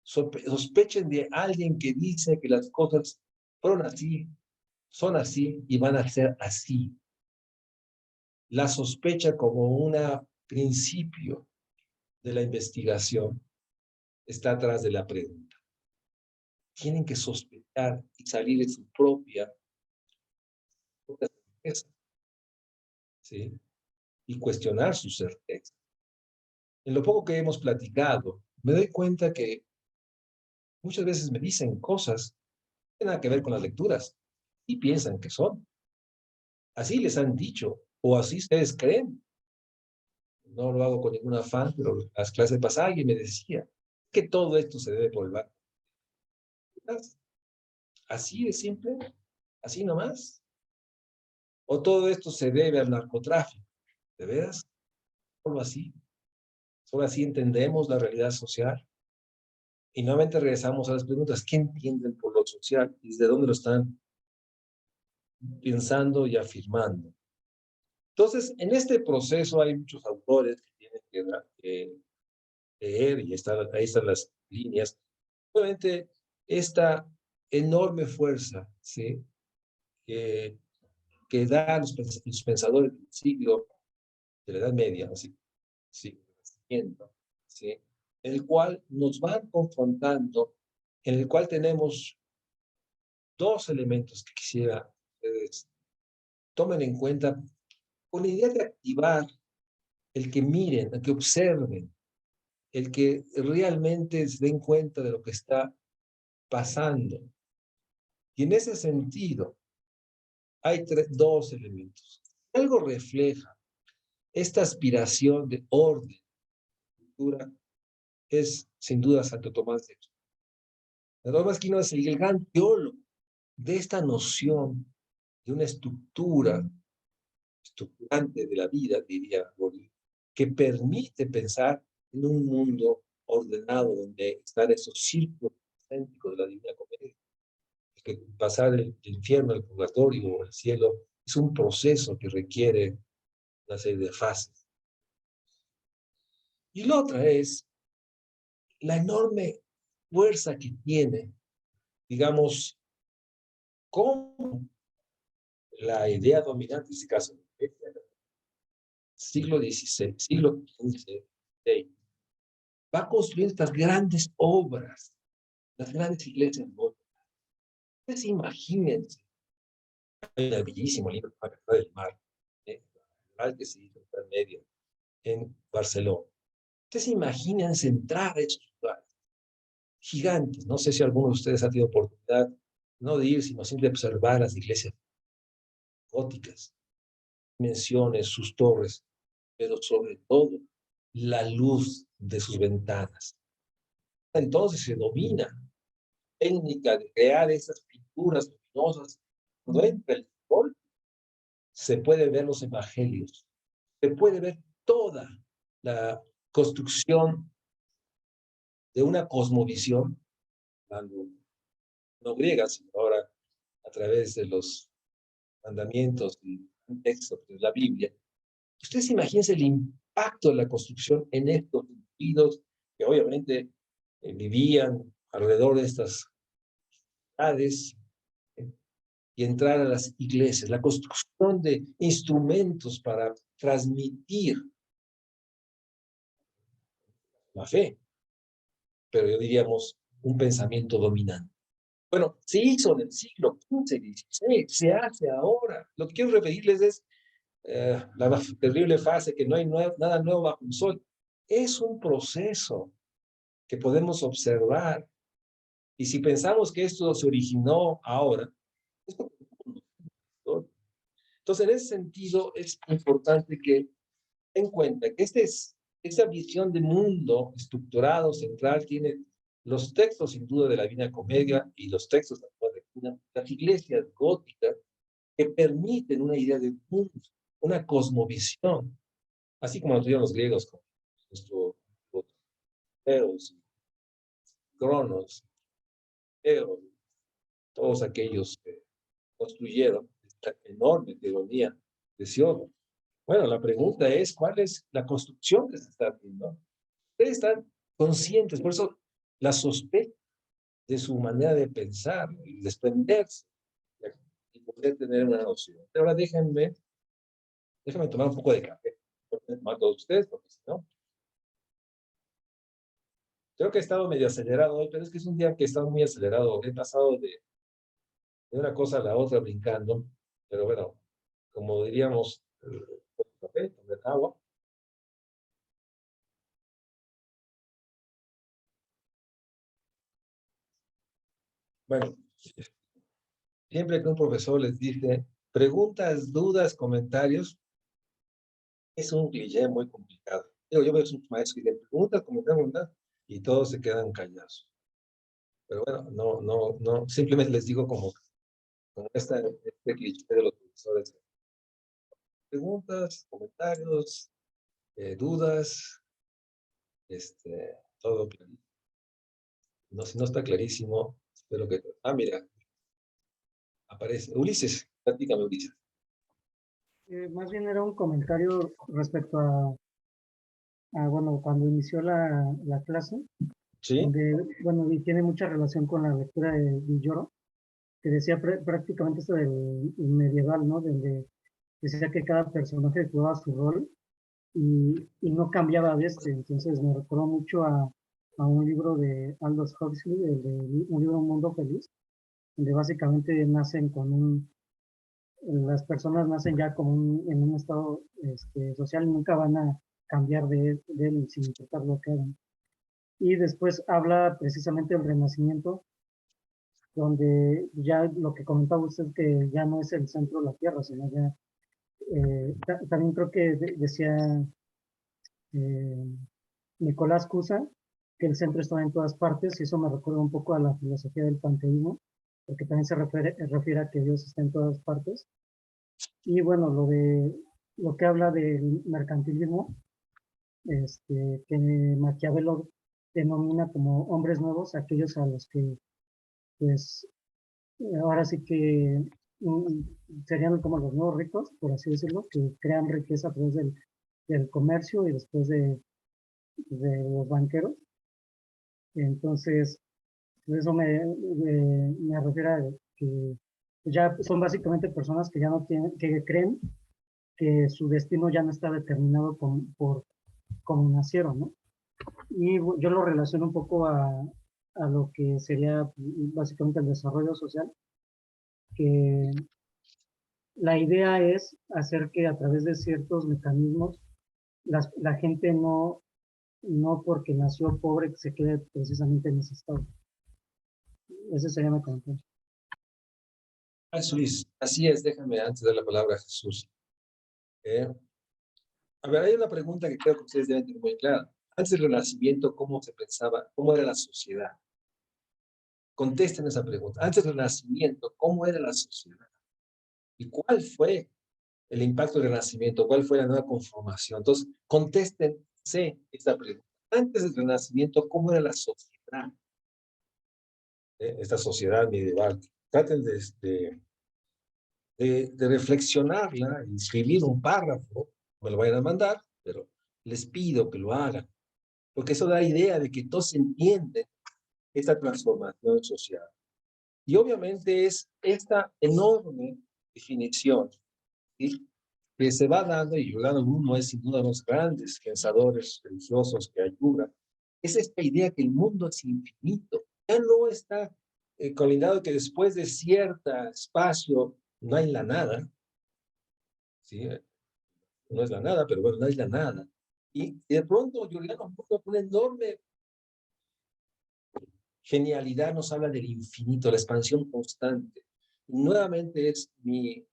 sospechen de alguien que dice que las cosas fueron así, son así y van a ser así. La sospecha como un principio de la investigación está atrás de la pregunta. Tienen que sospechar y salir de su propia certeza, ¿sí? Y cuestionar su certeza. En lo poco que hemos platicado, me doy cuenta que muchas veces me dicen cosas que no tienen nada que ver con las lecturas y piensan que son. Así les han dicho, o así ustedes creen. No lo hago con ningún afán, pero las clases pasadas alguien me decía que todo esto se debe por el banco. Así de simple, así nomás. O todo esto se debe al narcotráfico. ¿De veras? Solo así. Solo así entendemos la realidad social. Y nuevamente regresamos a las preguntas. ¿Qué entienden por lo social? ¿Y desde dónde lo están pensando y afirmando? Entonces, en este proceso hay muchos autores que tienen que leer, y ahí están las líneas. Obviamente, esta enorme fuerza, ¿sí? Que dan los pensadores del siglo, de la Edad Media, así, sí, ¿sí? En el cual nos van confrontando, en el cual tenemos dos elementos que quisiera que ustedes tomen en cuenta con la idea de activar el que miren, el que observen, el que realmente se den cuenta de lo que está pasando. Y en ese sentido, hay dos elementos. Algo refleja esta aspiración de orden, cultura, es sin duda Santo Tomás de Aquino. Santo Tomás de Aquino es el gran teólogo de esta noción de una estructurante de la vida, diría Bourdieu, que permite pensar en un mundo ordenado donde están esos círculos céntricos de la Divina Comedia. Que pasar el infierno, el purgatorio o el cielo es un proceso que requiere una serie de fases. Y la otra es la enorme fuerza que tiene, digamos, como la idea dominante, en este caso, siglo XVI, siglo XV, va a construir estas grandes obras, las grandes iglesias góticas. Ustedes imagínense, hay un bellísimo libro, La Catedral del Mar, que se hizo en media, en Barcelona. Ustedes imagínense entrar a esos lugares gigantes. No sé si alguno de ustedes ha tenido oportunidad, no de ir, sino simplemente de observar las iglesias góticas, dimensiones, sus torres, pero sobre todo la luz de sus ventanas. Entonces se domina la técnica de crear esas pinturas luminosas. Cuando entra el sol, se puede ver los evangelios, se puede ver toda la construcción de una cosmovisión, no griega, sino ahora a través de los mandamientos y textos de la Biblia. Ustedes imagínense el impacto de la construcción en estos individuos que obviamente vivían alrededor de estas ciudades, y entrar a las iglesias, la construcción de instrumentos para transmitir la fe, pero yo diríamos un pensamiento dominante. Bueno, se hizo en el siglo XV, XVI, se hace ahora. Lo que quiero referirles es la terrible fase que no hay nada nuevo bajo el sol. Es un proceso que podemos observar. Y si pensamos que esto se originó ahora, es porque entonces, en ese sentido, es importante que ten en cuenta que esta visión de mundo estructurado, central, tiene los textos, sin duda, de la Divina Comedia y los textos de las iglesias góticas que permiten una idea de mundo, una cosmovisión, así como lo tuvieron los griegos, con nuestro Eros, Cronos, Eros, todos aquellos que construyeron esta enorme teoría de Sion. Bueno, la pregunta es, ¿cuál es la construcción que se está haciendo? Ustedes están conscientes, por eso la sospecha de su manera de pensar y desprenderse y poder tener una noción. Ahora déjenme tomar un poco de café. Tomar todos ustedes, porque si no. Creo que he estado medio acelerado hoy, pero es que es un día que he estado muy acelerado. He pasado de una cosa a la otra brincando, pero bueno, como diríamos, café, tomar agua. Bueno, siempre que un profesor les dice preguntas, dudas, comentarios, es un cliché muy complicado. Digo, yo veo sus maestros que dicen preguntas, comentarios, y todos se quedan callados. Pero bueno, no, simplemente les digo como este cliché de los profesores. Preguntas, comentarios, dudas, todo clarísimo. No, si no está clarísimo, espero que... Ah, mira, aparece. Ulises, platícame, Ulises. Más bien era un comentario respecto a bueno, cuando inició la clase, ¿Sí? donde, bueno, y tiene mucha relación con la lectura de Villoro, que decía prácticamente esto del medieval, ¿no? Donde decía que cada personaje jugaba su rol y no cambiaba de este. Entonces me recordó mucho a un libro de Aldous Huxley, un libro Un Mundo Feliz, donde básicamente nacen las personas nacen ya como en un estado social y nunca van a cambiar de él sin importar lo que hagan. Y después habla precisamente del Renacimiento, donde ya lo que comentaba usted, que ya no es el centro de la Tierra, sino ya, también creo que decía eh, Nicolás Cusa, que el centro está en todas partes, y eso me recuerda un poco a la filosofía del panteísmo, porque también refiere a que Dios está en todas partes. Y bueno, lo que habla del mercantilismo, que Maquiavelo denomina como hombres nuevos, aquellos a los que, pues, ahora sí que serían como los nuevos ricos, por así decirlo, que crean riqueza a través del comercio y después de los banqueros. Entonces, eso me refiere a que ya son básicamente personas que ya no tienen, que creen que su destino ya no está determinado por cómo nacieron, ¿no? Y yo lo relaciono un poco a lo que sería básicamente el desarrollo social, que la idea es hacer que a través de ciertos mecanismos la gente no porque nació pobre se quede precisamente en ese estado. Ese sería mi comentario. Luis, así es, déjame antes de dar la palabra a Jesús. A ver, hay una pregunta que creo que ustedes deben tener muy clara. Antes del Renacimiento, ¿cómo se pensaba? ¿Cómo era la sociedad? Contesten esa pregunta. Antes del Renacimiento, ¿cómo era la sociedad? ¿Y cuál fue el impacto del Renacimiento? ¿Cuál fue la nueva conformación? Entonces, contéstense esta pregunta. Antes del Renacimiento, ¿cómo era la sociedad? Esta sociedad medieval. Traten de reflexionarla y escribir un párrafo. Me lo vayan a mandar, pero les pido que lo hagan, porque eso da idea de que todos entienden esta transformación social. Y obviamente es esta enorme definición, ¿sí?, que se va dando, y Giordano Bruno es sin duda uno de los grandes pensadores religiosos que ayuda, es esta idea que el mundo es infinito. Ya no está colindado que después de cierto espacio no hay la nada, ¿sí? No es la nada, pero bueno, no es la nada. Y de pronto Giordano Bruno con una enorme genialidad nos habla del infinito, la expansión constante. Y nuevamente es mi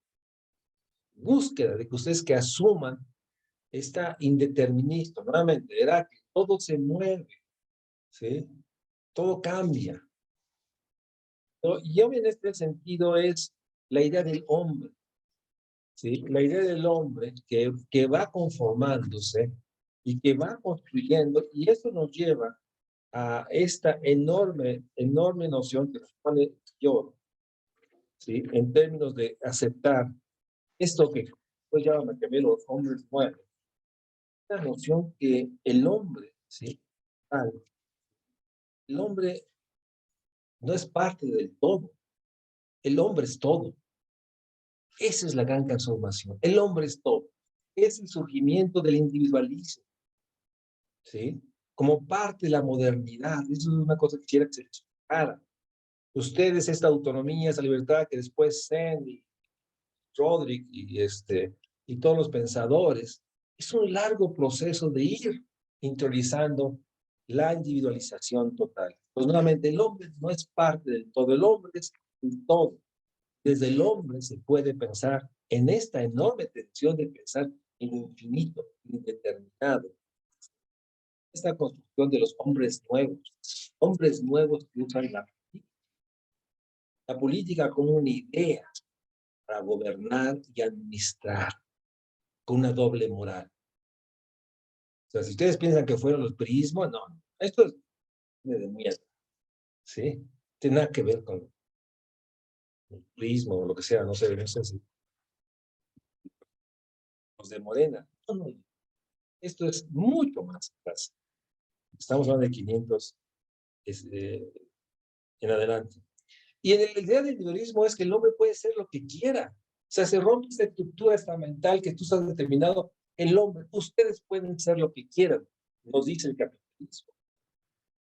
búsqueda de que ustedes que asuman esta indeterminismo, nuevamente, era que todo se mueve, ¿sí? Todo cambia. Y yo en este sentido es la idea del hombre, ¿sí? La idea del hombre que va conformándose y que va construyendo, y eso nos lleva a esta enorme noción que pone yo, ¿sí?, en términos de aceptar esto que pues llama Maquiavelo los hombres nuevos, la noción que el hombre, ¿sí?, el hombre no es parte del todo, el hombre es todo. Esa es la gran transformación, el hombre es todo. Es el surgimiento del individualismo, ¿sí?, como parte de la modernidad. Eso es una cosa que quisiera que se explicara. Ustedes, esta autonomía, esa libertad que después Sandy, Roderick y todos los pensadores, es un largo proceso de ir interiorizando la individualización total. Pues nuevamente, el hombre no es parte del todo, el hombre es el todo. Desde el hombre se puede pensar en esta enorme tensión de pensar en infinito, indeterminado. Esta construcción de los hombres nuevos que usan la política como una idea para gobernar y administrar con una doble moral. O sea, si ustedes piensan que fueron los priismos, no, esto es de mierda, ¿sí? Tiene nada que ver con el priismo o lo que sea, no sé si los de Morena. No, no. Esto es mucho más atrás. Estamos hablando de 500 en adelante. Y en la idea del individualismo es que el hombre puede ser lo que quiera. O sea, se rompe esta estructura mental que tú estás determinado. El hombre, ustedes pueden ser lo que quieran, nos dice el capitalismo.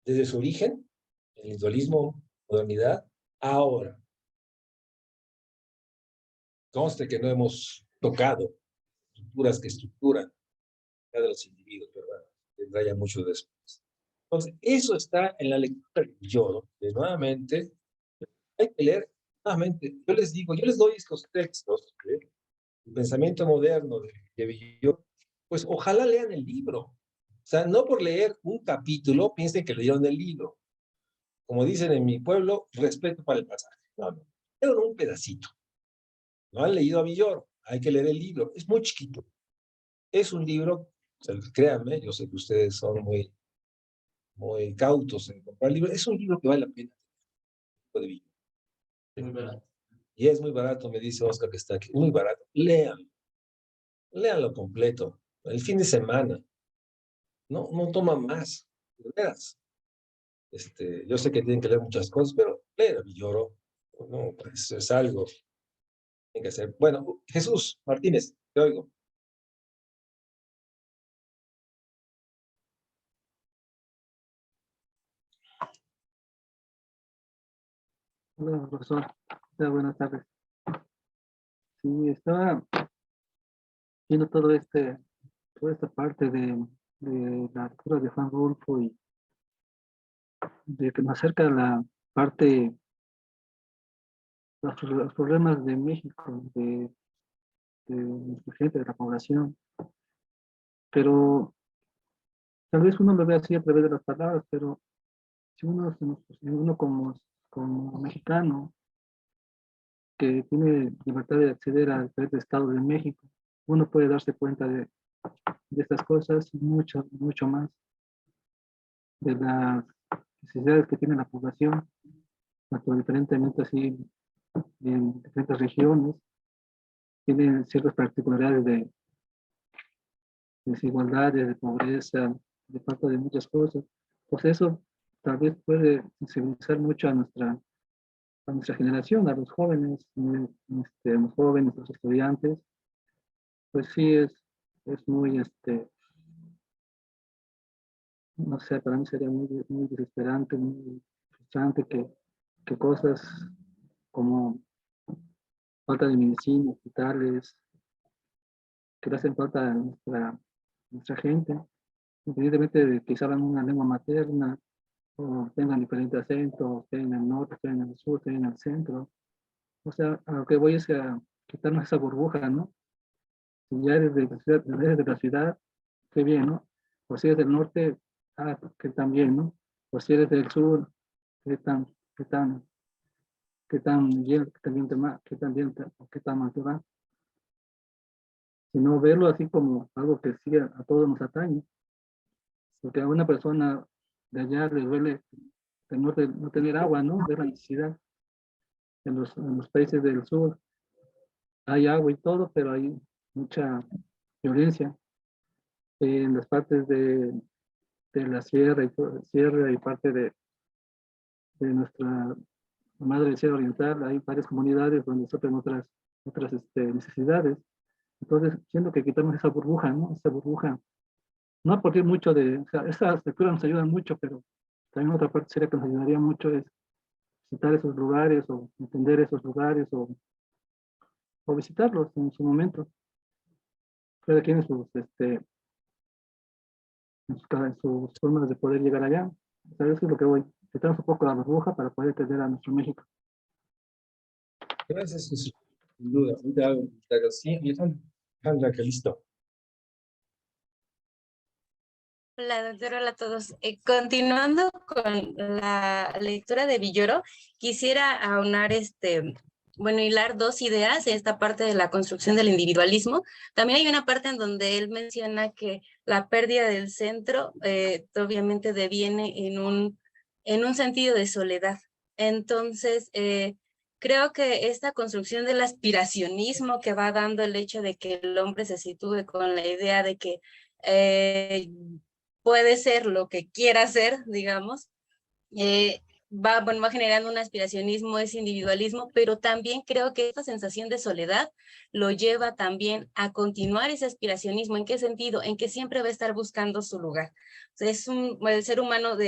Desde su origen, el individualismo, modernidad, ahora. Conste que no hemos tocado estructuras que estructuran a los individuos, ¿verdad? Tendrá ya mucho después. Entonces, eso está en la lectura de Villoro, que nuevamente hay que leer nuevamente. Yo les digo, yo les doy estos textos, ¿eh? El pensamiento moderno de Villoro, pues ojalá lean el libro. O sea, no por leer un capítulo piensen que leyeron el libro. Como dicen en mi pueblo, respeto para el pasaje. No, no. Leyeron un pedacito. No han leído a Villoro, hay que leer el libro. Es muy chiquito. Es un libro, o sea, créanme, yo sé que ustedes son muy cautos en comprar libros. Es un libro que vale la pena. De Villoro. Es muy barato. Y es muy barato, me dice Oscar que está aquí. Muy barato. Léanlo completo. El fin de semana. No toma más. De veras. Yo sé que tienen que leer muchas cosas, pero leer a Villoro, no, pues es algo que tienen que hacer. Bueno, Jesús Martínez, te oigo. Hola, profesor. Buenas tardes. Sí, estaba viendo toda esta parte de la lectura de Juan Rulfo y de que nos acerca la parte, los problemas de México, de nuestra gente, de la población. Pero tal vez uno lo ve así a través de las palabras, pero si uno como mexicano que tiene libertad de acceder a diferentes estados de México, uno puede darse cuenta de estas cosas y mucho, mucho más, de las necesidades que tiene la población, tanto diferentemente así en diferentes regiones, tienen ciertas particularidades de desigualdades, de pobreza, de falta de muchas cosas. Pues eso tal vez puede sensibilizar mucho a nuestra generación, a los jóvenes, a los estudiantes. Pues sí, es muy, no sé, para mí sería muy desesperante, muy frustrante que cosas como falta de medicina, hospitales, que le hacen falta a nuestra gente, independientemente de que hablan una lengua materna, o tengan diferentes acentos, estén en el norte, estén en el sur, estén en el centro. O sea, a lo que voy es a quitarnos esa burbuja, ¿no? Si ya eres de la ciudad, qué bien, ¿no? O si eres del norte, que también, ¿no? O si eres del sur, qué tan, qué tan, qué tan bien, qué tan bien, qué tan mal te va. Sino verlo así como algo que sí a todos nos atañe. Porque a una persona de allá le duele no tener agua, ¿no? Ver la necesidad. En los países del sur hay agua y todo, pero hay mucha violencia. En las partes de la sierra y parte de nuestra madre sierra oriental, hay varias comunidades donde sufren otras necesidades. Entonces, siento que quitamos esa burbuja, ¿no? Esa burbuja. No aportar mucho o sea, esas lecturas nos ayudan mucho, pero también otra parte sería que nos ayudaría mucho es visitar esos lugares o entender esos lugares o visitarlos en su momento. Cada quien en sus formas de poder llegar allá. O sea, eso es lo que voy. Quitamos un poco la burbuja para poder entender a nuestro México. Gracias, Jesús. Sin duda. Ahorita hago sí, y Alejandra, que listo. Hola, doctora, hola a todos. Continuando con la lectura de Villoro, quisiera aunar hilar dos ideas de esta parte de la construcción del individualismo. También hay una parte en donde él menciona que la pérdida del centro obviamente deviene en un sentido de soledad. Entonces, creo que esta construcción del aspiracionismo que va dando el hecho de que el hombre se sitúe con la idea de que puede ser lo que quiera ser, digamos, va generando un aspiracionismo, ese individualismo, pero también creo que esta sensación de soledad lo lleva también a continuar ese aspiracionismo. ¿En qué sentido? En que siempre va a estar buscando su lugar. O sea, el ser humano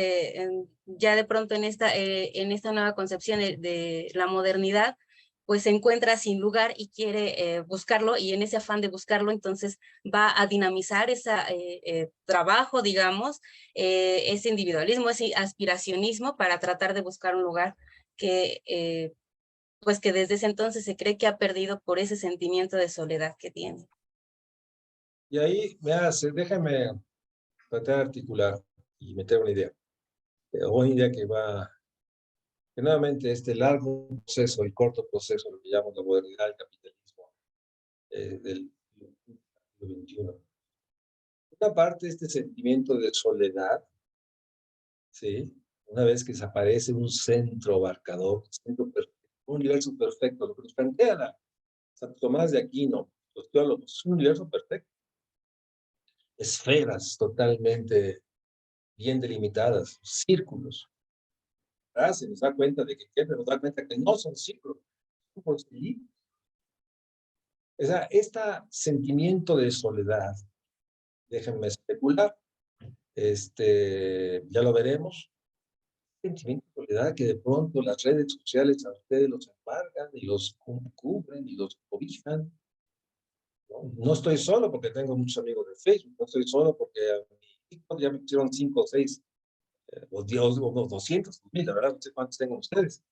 ya de pronto en esta nueva concepción de la modernidad, pues se encuentra sin lugar y quiere buscarlo, y en ese afán de buscarlo, entonces va a dinamizar ese trabajo, digamos, ese individualismo, ese aspiracionismo para tratar de buscar un lugar que, pues que desde ese entonces se cree que ha perdido por ese sentimiento de soledad que tiene. Y ahí déjame tratar de articular y meter una idea. Una idea que nuevamente este largo proceso y corto proceso, lo que llamamos la modernidad, el capitalismo del siglo XXI. Una parte de este sentimiento de soledad, ¿sí? Una vez que desaparece un centro abarcador, un universo perfecto, lo que nos plantea Santo Tomás de Aquino, los teólogos, es un universo perfecto. Esferas totalmente bien delimitadas, círculos. Se nos da cuenta de que nos da cuenta que no son círculos, son equilibrios. O sea, este sentimiento de soledad, déjenme especular, ya lo veremos, sentimiento de soledad que de pronto las redes sociales a ustedes los embargan y los cubren y los cobijan. No estoy solo porque tengo muchos amigos de Facebook, no estoy solo porque a mi TikTok ya me pusieron 5 o 6, o 200, la verdad no sé cuántos tengan ustedes.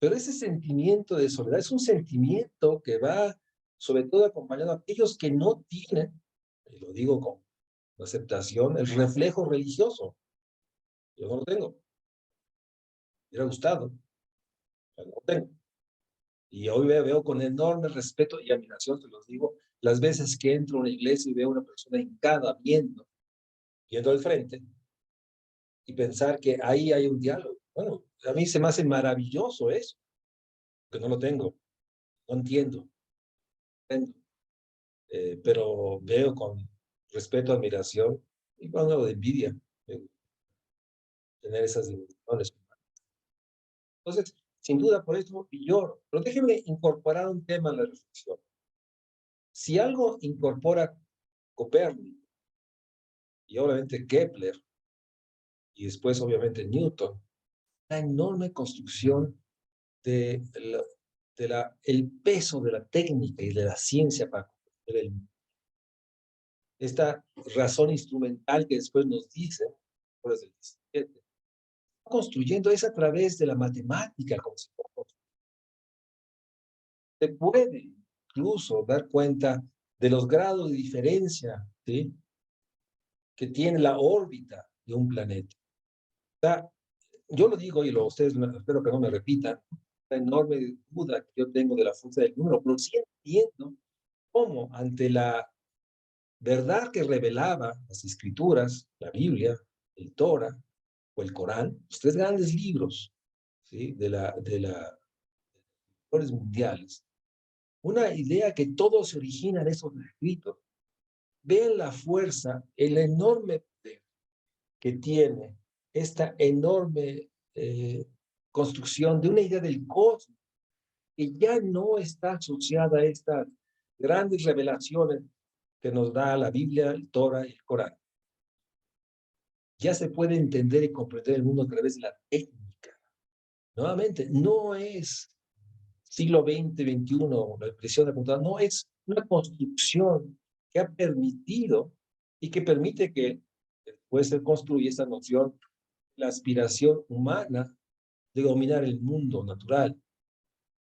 Pero ese sentimiento de soledad es un sentimiento que va sobre todo acompañado a aquellos que no tienen, y lo digo con aceptación, el reflejo religioso. Yo no lo tengo. Me hubiera gustado, pero no lo tengo. Y hoy veo con enorme respeto y admiración, se los digo, las veces que entro a una iglesia y veo a una persona hincada viendo al frente y pensar que ahí hay un diálogo. Bueno, a mí se me hace maravilloso eso, que no lo tengo, no entiendo, pero veo con respeto, admiración y con algo de envidia tener esas dimensiones. Entonces, sin duda por eso lloro, pero déjenme incorporar un tema en la reflexión. Si algo incorpora Copérnico y obviamente Kepler y después obviamente Newton, la enorme construcción de el peso de la técnica y de la ciencia para comprender el mundo. Esta razón instrumental que después nos dice, por el 17, construyendo es a través de la matemática como se puede incluso dar cuenta de los grados de diferencia, ¿sí?, que tiene la órbita de un planeta. O sea, yo lo digo y ustedes espero que no me repitan, la enorme duda que yo tengo de la fuerza del número, pero sí entiendo cómo ante la verdad que revelaba las escrituras, la Biblia, el Torah o el Corán, los 3 grandes libros, ¿sí?, de las mundiales, una idea que todo se origina en esos escritos. Vean la fuerza, el enorme poder que tiene esta enorme construcción de una idea del cosmos que ya no está asociada a estas grandes revelaciones que nos da la Biblia, el Torah y el Corán. Ya se puede entender y comprender el mundo a través de la técnica. Nuevamente, no es siglo XX, XXI, la impresión de computadora, no, es una construcción que ha permitido y que permite que después se construya esta noción, la aspiración humana de dominar el mundo natural,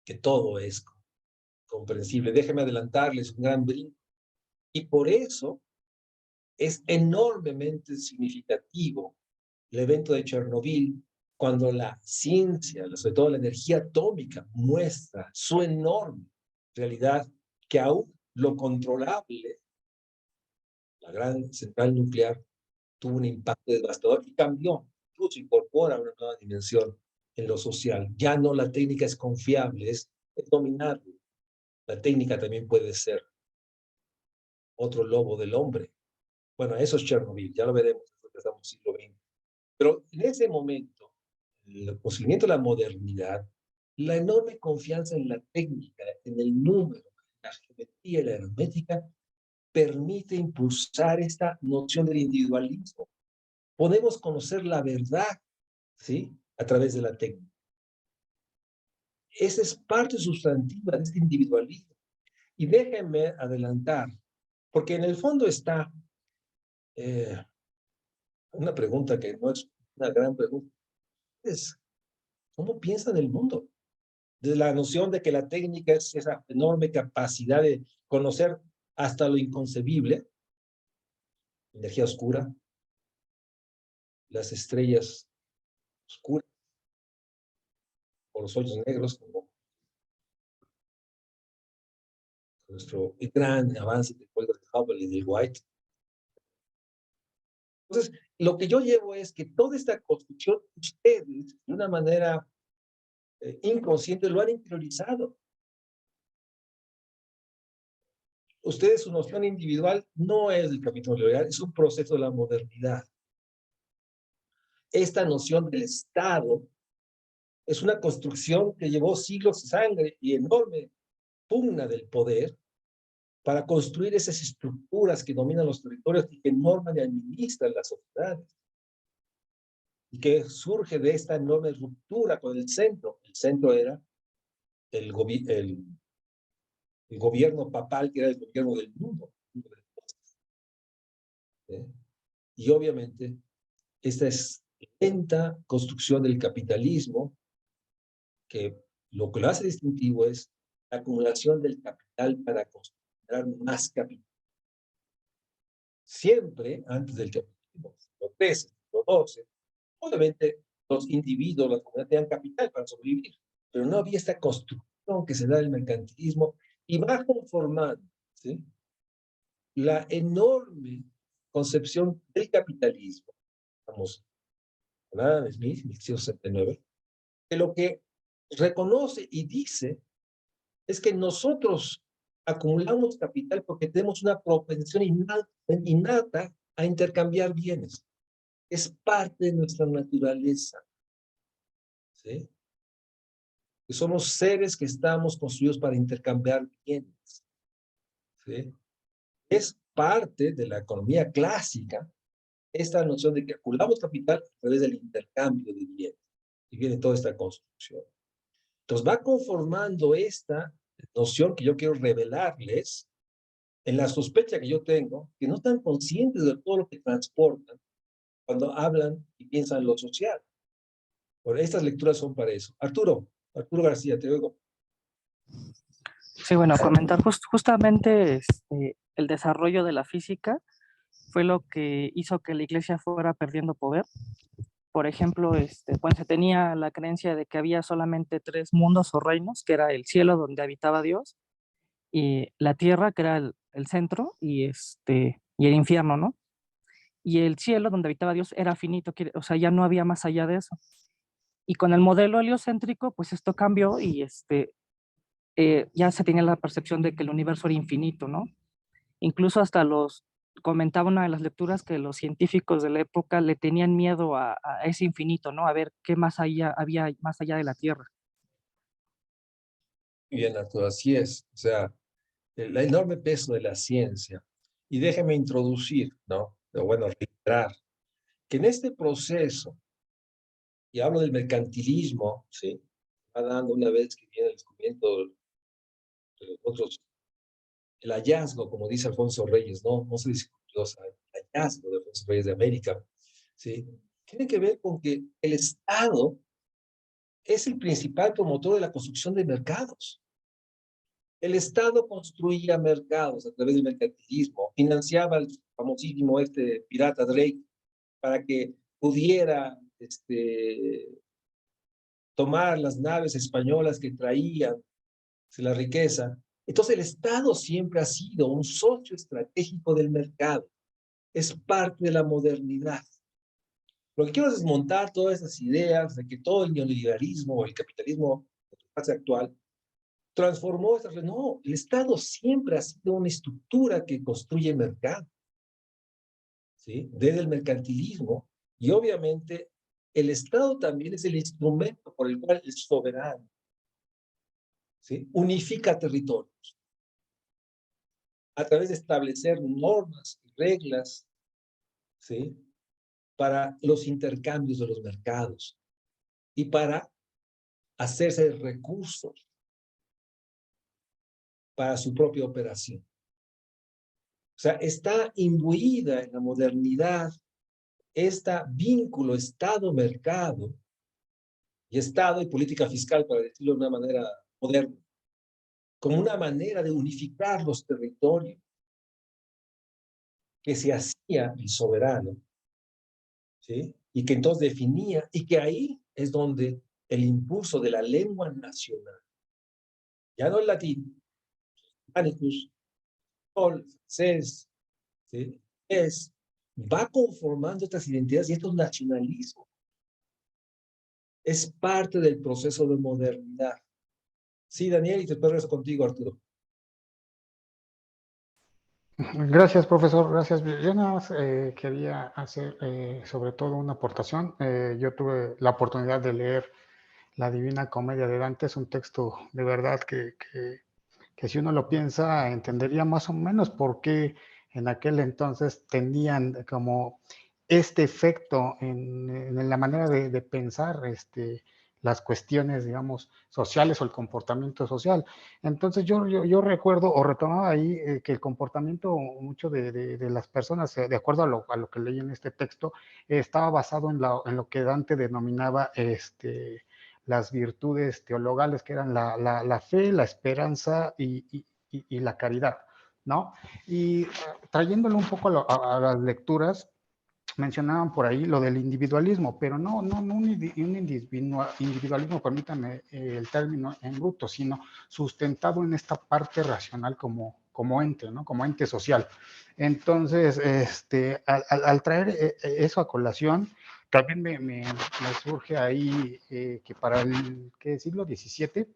que todo es comprensible. Déjenme adelantarles un gran brinco. Y por eso es enormemente significativo el evento de Chernobyl, cuando la ciencia, sobre todo la energía atómica, muestra su enorme realidad, que aún lo controlable, la gran central nuclear, tuvo un impacto devastador y cambió, incluso incorpora una nueva dimensión en lo social. Ya no la técnica es confiable, es dominable. La técnica también puede ser otro lobo del hombre, Bueno, eso es Chernobyl, ya lo veremos, estamos en el siglo XX. Pero en ese momento, el conseguimiento de la modernidad, la enorme confianza en la técnica, en el número, la geometría y la aritmética, permite impulsar esta noción del individualismo. Podemos conocer la verdad, ¿sí? A través de la técnica. Esa es parte sustantiva de este individualismo. Y déjenme adelantar, porque en el fondo está una pregunta que no es una gran pregunta, es ¿cómo piensan el mundo? De la noción de que la técnica es esa enorme capacidad de conocer hasta lo inconcebible, energía oscura, las estrellas oscuras, o los hoyos negros, como nuestro gran avance después de Hubble y de White. Entonces, lo que yo llevo es que toda esta construcción, ustedes, de una manera inconsciente, lo han interiorizado. Ustedes, su noción individual no es el capítulo liberal, es un proceso de la modernidad. Esta noción del Estado es una construcción que llevó siglos de sangre y enorme pugna del poder para construir esas estructuras que dominan los territorios y que norman y administran las sociedades. Y que surge de esta enorme ruptura con el centro. El centro era el gobierno papal, que era el gobierno del mundo. Y obviamente, esta es lenta construcción del capitalismo, que lo que lo hace distintivo es la acumulación del capital para construir más capital. Siempre antes del capitalismo, siglo XIII, siglo XII, obviamente los individuos, la comunidad tenían capital para sobrevivir, pero no había esta construcción que se da del mercantilismo y va conformando, ¿sí?, la enorme concepción del capitalismo. Vamos, Adam Smith, 1869, que lo que reconoce y dice es que nosotros acumulamos capital porque tenemos una propensión innata a intercambiar bienes. Es parte de nuestra naturaleza. ¿Sí? Que somos seres que estamos construidos para intercambiar bienes. ¿Sí? Es parte de la economía clásica esta noción de que acumulamos capital a través del intercambio de bienes. Y viene toda esta construcción. Entonces va conformando esta noción que yo quiero revelarles en la sospecha que yo tengo, que no están conscientes de todo lo que transportan cuando hablan y piensan lo social. Bueno, estas lecturas son para eso. Arturo García, te oigo. Sí, bueno, comentar justamente el desarrollo de la física fue lo que hizo que la iglesia fuera perdiendo poder. Por ejemplo, pues se tenía la creencia de que había solamente 3 mundos o reinos, que era el cielo donde habitaba Dios, y la tierra, que era el centro, y el infierno, ¿no? Y el cielo donde habitaba Dios era finito, o sea, ya no había más allá de eso. Y con el modelo heliocéntrico, pues esto cambió y ya se tenía la percepción de que el universo era infinito, ¿no? Incluso hasta comentaba una de las lecturas que los científicos de la época le tenían miedo a ese infinito, ¿no? A ver qué más allá había más allá de la Tierra. Bien, Arturo, así es. O sea, el enorme peso de la ciencia. Y déjeme introducir, ¿no? O bueno, reiterar, que en este proceso, y hablo del mercantilismo, ¿sí?, va dando una vez que viene el descubrimiento de los otros, el hallazgo, como dice Alfonso Reyes, no se descubrió, o sea, el hallazgo de Alfonso Reyes de América, ¿sí?, tiene que ver con que el Estado es el principal promotor de la construcción de mercados. El Estado construía mercados a través del mercantilismo, financiaba el famosísimo pirata Drake para que pudiera tomar las naves españolas que traían la riqueza. Entonces el Estado siempre ha sido un socio estratégico del mercado. Es parte de la modernidad. Lo que quiero es desmontar todas esas ideas de que todo el neoliberalismo o el capitalismo de la fase actual transformó estas. No, el Estado siempre ha sido una estructura que construye mercado. ¿sí? Desde el mercantilismo, y obviamente el Estado también es el instrumento por el cual el soberano, ¿sí? Unifica territorios a través de establecer normas y reglas, ¿sí? Para los intercambios de los mercados y para hacerse recursos para su propia operación. O sea, está imbuida en la modernidad este vínculo Estado-mercado y Estado y política fiscal, para decirlo de una manera moderna, como una manera de unificar los territorios que se hacía el soberano, ¿sí? Y que entonces definía, y que ahí es donde el impulso de la lengua nacional, ya no el latín, Germanicus, el francés, ¿sí? Va conformando estas identidades y estos nacionalismos. Es parte del proceso de modernidad. Sí, Daniel, y después regreso contigo, Arturo. Gracias, profesor. Gracias. Yo nada más quería hacer sobre todo una aportación. Yo tuve la oportunidad de leer La Divina Comedia de Dante. Es un texto de verdad que si uno lo piensa, entendería más o menos por qué en aquel entonces tenían como este efecto en la manera de pensar las cuestiones, digamos, sociales o el comportamiento social. Entonces yo recuerdo o retomaba ahí que el comportamiento mucho de las personas, de acuerdo a lo que leí en este texto, estaba basado en lo que Dante denominaba las virtudes teologales, que eran la fe, la esperanza y la caridad, ¿no? Y trayéndolo un poco a las lecturas, mencionaban por ahí lo del individualismo, pero no un individualismo, permítanme el término en bruto, sino sustentado en esta parte racional como ente, ¿no? Como ente social. Entonces, al traer eso a colación, también me surge ahí que para el siglo XVII,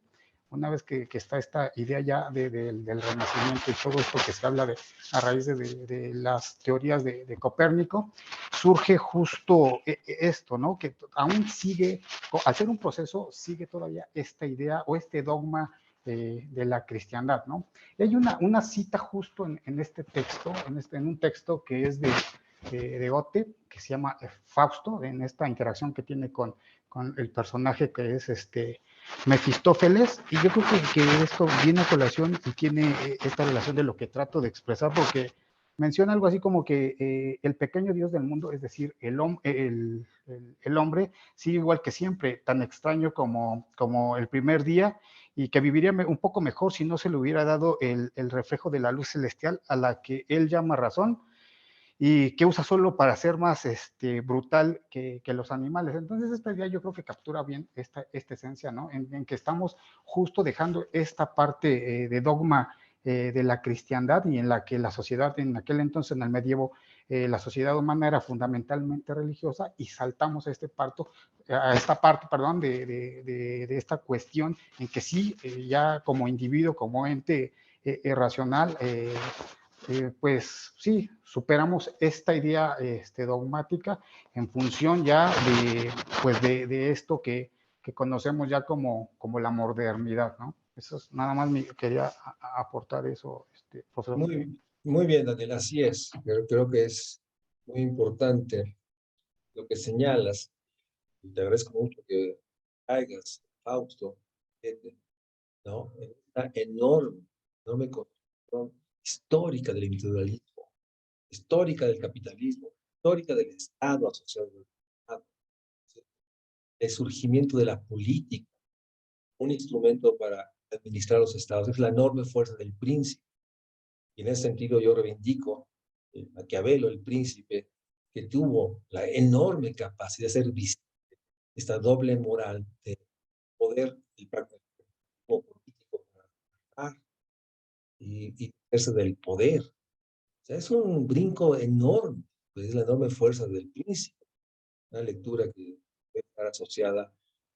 una vez que está esta idea ya del Renacimiento y todo esto que se habla a raíz de las teorías de Copérnico, surge justo esto, ¿no? Que aún sigue, al ser un proceso, sigue todavía esta idea o este dogma de la cristiandad, ¿no? Y hay una cita justo en este texto, en un texto que es de Goethe, que se llama Fausto, en esta interacción que tiene con el personaje que es Mefistófeles, y yo creo que esto viene a colación y tiene esta relación de lo que trato de expresar, porque menciona algo así como que el pequeño Dios del mundo, es decir, el hombre, sigue igual que siempre, tan extraño como el primer día, y que viviría un poco mejor si no se le hubiera dado el reflejo de la luz celestial a la que él llama razón, y que usa solo para ser más brutal que los animales. Entonces esta idea yo creo que captura bien esta esencia, ¿no? En que estamos justo dejando esta parte de dogma de la cristiandad, y en la que la sociedad en aquel entonces, en el medievo, la sociedad humana era fundamentalmente religiosa, y saltamos a esta parte, perdón, de esta cuestión en que sí, ya como individuo, como ente racional, pues sí, superamos esta idea dogmática en función ya de esto que conocemos ya como la modernidad, ¿no? Eso es, nada más quería aportar eso, profesor. Muy bien, Daniel, así es. Creo que es muy importante lo que señalas. Te agradezco mucho que traigas Fausto, ¿no? Esta enorme construcción histórica del individualismo, histórica del capitalismo, histórica del Estado asociado al Estado, ¿sí? El surgimiento de la política, un instrumento para administrar los estados, es la enorme fuerza del príncipe. Y en ese sentido yo reivindico Maquiavelo, el príncipe, que tuvo la enorme capacidad de ser visible, esta doble moral de poder y pragmatismo político para y hacerse del poder. O sea, es un brinco enorme, pues es la enorme fuerza del príncipe. Una lectura que puede estar asociada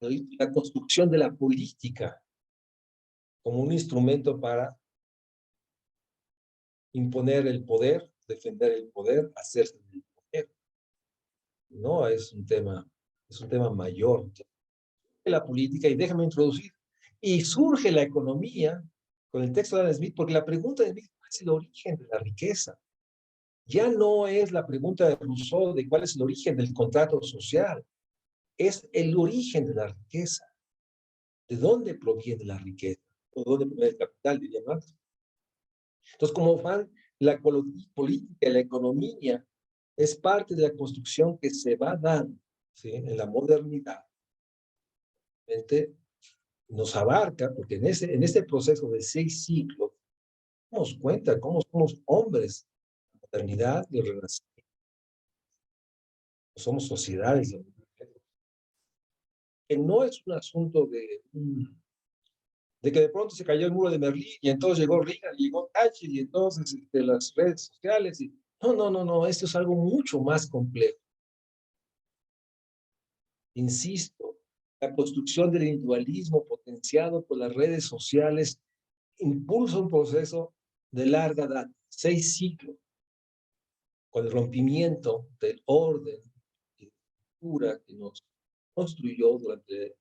a la construcción de la política como un instrumento para imponer el poder, defender el poder, hacerse del poder. no es un tema mayor. La política, y déjame introducir, y surge la economía con el texto de Adam Smith, porque la pregunta de Smith, ¿cuál es el origen de la riqueza? Ya no es la pregunta de Rousseau de cuál es el origen del contrato social, es el origen de la riqueza. ¿De dónde proviene la riqueza? ¿O dónde proviene el capital, diría Marx? Entonces, como fan, la política, la economía, es parte de la construcción que se va dando, ¿sí?, en la modernidad. Nos abarca, porque en este proceso de 6 siglos, nos cuenta cómo somos hombres de modernidad y el renacimiento. Somos sociedades. Que no es un asunto de que de pronto se cayó el muro de Berlín y entonces llegó Reagan, llegó Thatcher y entonces las redes sociales. No, esto es algo mucho más complejo. Insisto, la construcción del individualismo potenciado por las redes sociales impulsa un proceso de larga data, 6 siglos, con el rompimiento del orden y cultura que nos construyó durante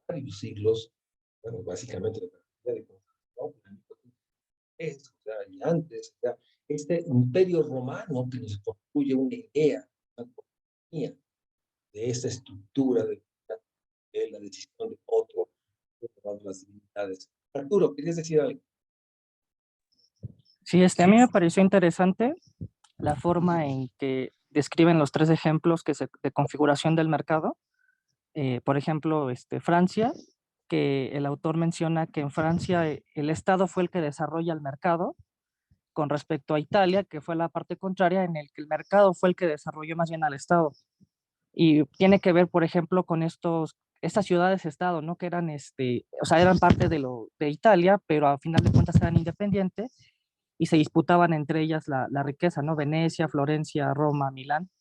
varios siglos, bueno, básicamente y antes, este imperio romano que nos construye una idea, una economía de esta estructura de la decisión de otro, de las divinidades. Arturo, ¿querías decir algo? Sí, a mí me pareció interesante la forma en que describen los 3 ejemplos de configuración del mercado. Por ejemplo, Francia, que el autor menciona que en Francia el Estado fue el que desarrolla el mercado, con respecto a Italia, que fue la parte contraria, en el que el mercado fue el que desarrolló más bien al Estado. Y tiene que ver, por ejemplo, con estas ciudades-estado, ¿no? Que eran, o sea, eran parte de Italia, pero a final de cuentas eran independientes y se disputaban entre ellas la riqueza, ¿no? Venecia, Florencia, Roma, Milán.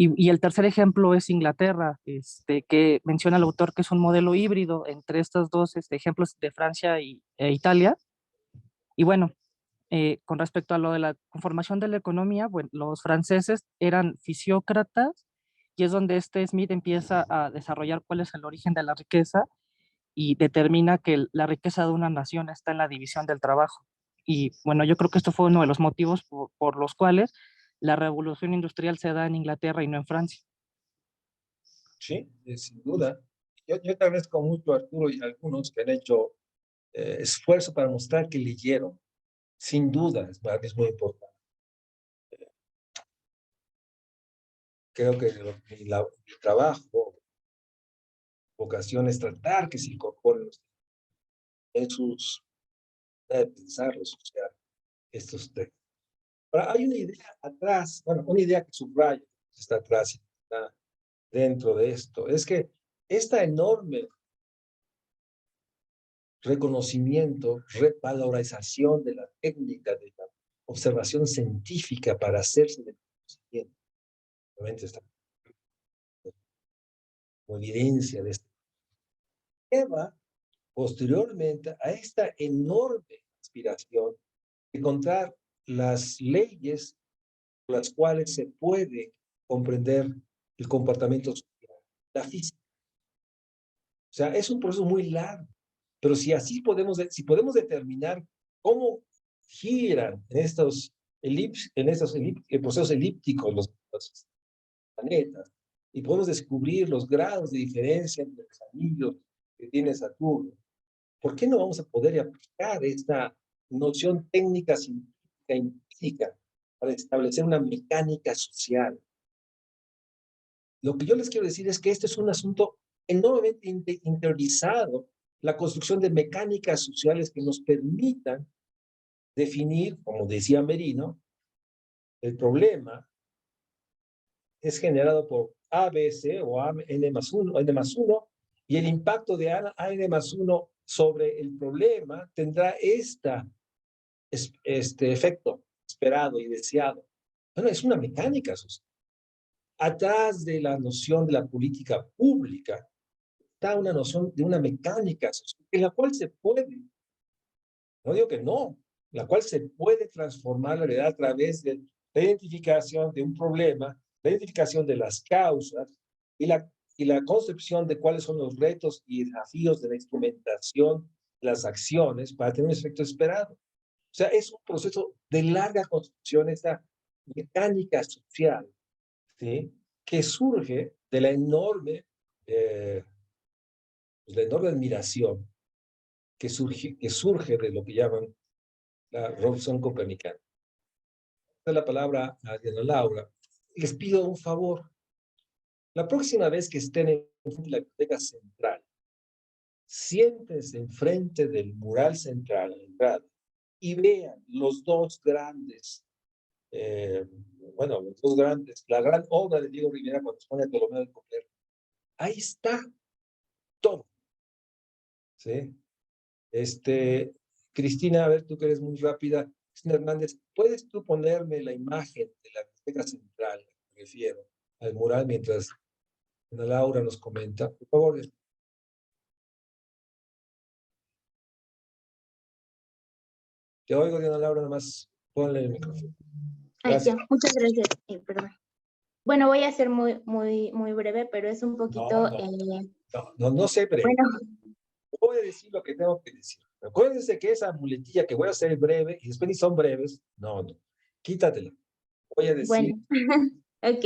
Y el tercer ejemplo es Inglaterra, que menciona el autor que es un modelo híbrido entre estos 2 ejemplos de Francia e Italia. Y bueno, con respecto a lo de la conformación de la economía, bueno, los franceses eran fisiócratas y es donde Smith empieza a desarrollar cuál es el origen de la riqueza y determina que la riqueza de una nación está en la división del trabajo. Y bueno, yo creo que esto fue uno de los motivos por los cuales la revolución industrial se da en Inglaterra y no en Francia. Sí, sin duda. Yo te agradezco mucho, Arturo, y a algunos que han hecho esfuerzo para mostrar que leyeron. Sin duda, es muy importante. Creo que mi trabajo, vocación es tratar que se incorporen en sus de pensarlos, o sea, estos textos. Ahora, hay una idea atrás, bueno, una idea que subrayo, está atrás, está dentro de esto, es que esta enorme reconocimiento, revalorización de la técnica de la observación científica para hacerse de conocimiento, obviamente está como evidencia de esto, lleva posteriormente a esta enorme aspiración de encontrar las leyes por las cuales se puede comprender el comportamiento social, la física. O sea, es un proceso muy largo, pero si así podemos determinar cómo giran en estos procesos elípticos los planetas, y podemos descubrir los grados de diferencia entre los anillos que tiene Saturno, ¿por qué no vamos a poder aplicar esta noción técnica, científica, empírica para establecer una mecánica social? Lo que yo les quiero decir es que este es un asunto enormemente interiorizado, la construcción de mecánicas sociales que nos permitan definir, como decía Merino, el problema es generado por ABC o N más 1, y el impacto de N más 1 sobre el problema tendrá este efecto esperado y deseado. Bueno, es una mecánica social. Atrás de la noción de la política pública está una noción de una mecánica social, en la cual se puede, no digo que no, la cual se puede transformar la realidad a través de la identificación de un problema la identificación de las causas y la concepción de cuáles son los retos y desafíos de la instrumentación de las acciones para tener un efecto esperado. O sea, es un proceso de larga construcción, esta mecánica social, ¿sí? Que surge de la enorme admiración que surge de lo que llaman la revolución copernicana. De la palabra a Diana Laura, les pido un favor. La próxima vez que estén en la biblioteca central, siéntense enfrente del mural central, a la entrada, y vean los dos grandes, la gran obra de Diego Rivera cuando se pone a Ptolomeo de Coper. Ahí está todo. ¿Sí? Cristina, a ver, tú que eres muy rápida. Cristina Hernández, ¿puedes tú ponerme la imagen de la biblioteca central? Me refiero al mural mientras Ana Laura nos comenta. Por favor. Te oigo, Diana Laura, nada más ponle el micrófono. Gracias. Muchas gracias. Perdón. Bueno, voy a ser muy breve, pero es un poquito... No sé breve. Bueno. Voy a decir lo que tengo que decir. Acuérdense que esa muletilla que voy a hacer breve y después ni son breves, no, quítatela. Voy a decir... Bueno, ok.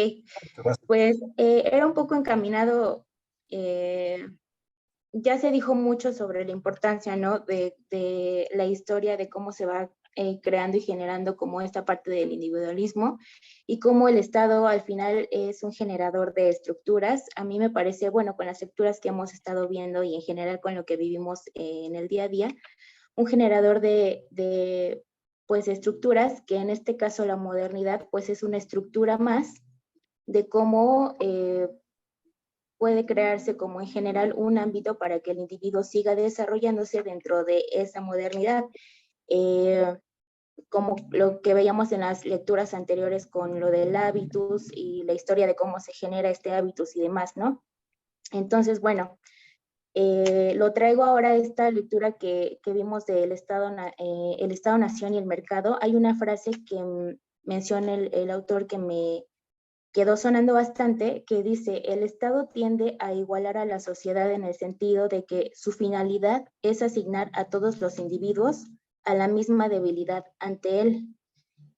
Pues era un poco encaminado, ya se dijo mucho sobre la importancia, ¿no? de la historia, de cómo se va creando y generando como esta parte del individualismo y cómo el Estado al final es un generador de estructuras. A mí me parece, bueno, con las estructuras que hemos estado viendo y en general con lo que vivimos en el día a día, un generador de pues estructuras, que en este caso la modernidad pues es una estructura más de cómo puede crearse como en general un ámbito para que el individuo siga desarrollándose dentro de esa modernidad. Como lo que veíamos en las lecturas anteriores con lo del hábitus y la historia de cómo se genera este hábitus y demás, ¿no? Entonces, bueno, lo traigo ahora esta lectura que vimos del Estado-Nación y el mercado. Hay una frase que menciona el autor que me quedó sonando bastante, que dice: el Estado tiende a igualar a la sociedad en el sentido de que su finalidad es asignar a todos los individuos a la misma debilidad ante él.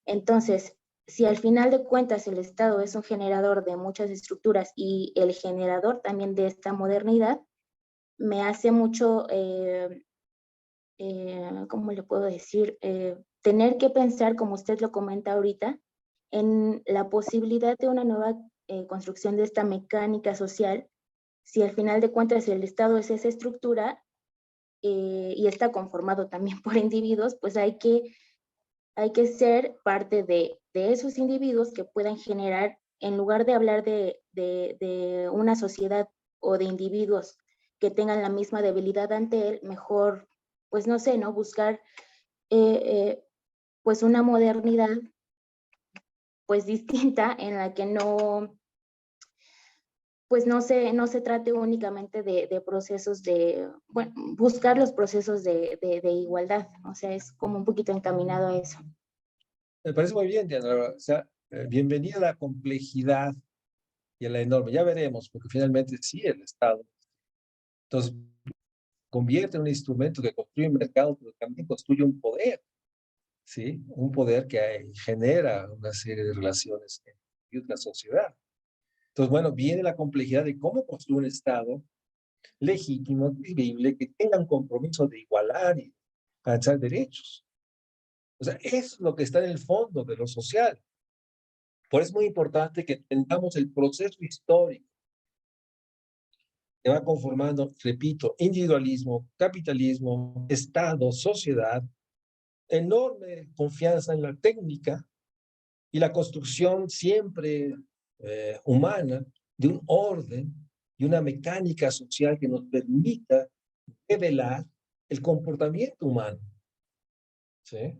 Entonces, si al final de cuentas el Estado es un generador de muchas estructuras y el generador también de esta modernidad, me hace mucho, ¿cómo le puedo decir? Tener que pensar, como usted lo comenta ahorita, en la posibilidad de una nueva construcción de esta mecánica social, si al final de cuentas el Estado es esa estructura y está conformado también por individuos, pues hay que ser parte de esos individuos que puedan generar, en lugar de hablar de una sociedad o de individuos que tengan la misma debilidad ante él, mejor, pues no sé, ¿no? Buscar pues una modernidad pues distinta en la que no, pues no se trate únicamente de procesos de, bueno, buscar los procesos de igualdad, o sea, es como un poquito encaminado a eso. Me parece muy bien, Diana. O sea, bienvenida a la complejidad y a la enorme. Ya veremos, porque finalmente sí, el Estado. Entonces, convierte en un instrumento que construye un mercado, pero también construye un poder, ¿sí? Un poder que genera una serie de relaciones en una sociedad. Entonces, bueno, viene la complejidad de cómo construir un Estado legítimo, vivible, que tenga un compromiso de igualar y alcanzar derechos. O sea, es lo que está en el fondo de lo social. Por eso es muy importante que entendamos el proceso histórico que va conformando, repito, individualismo, capitalismo, Estado, sociedad, enorme confianza en la técnica y la construcción siempre humana de un orden y una mecánica social que nos permita revelar el comportamiento humano, ¿sí?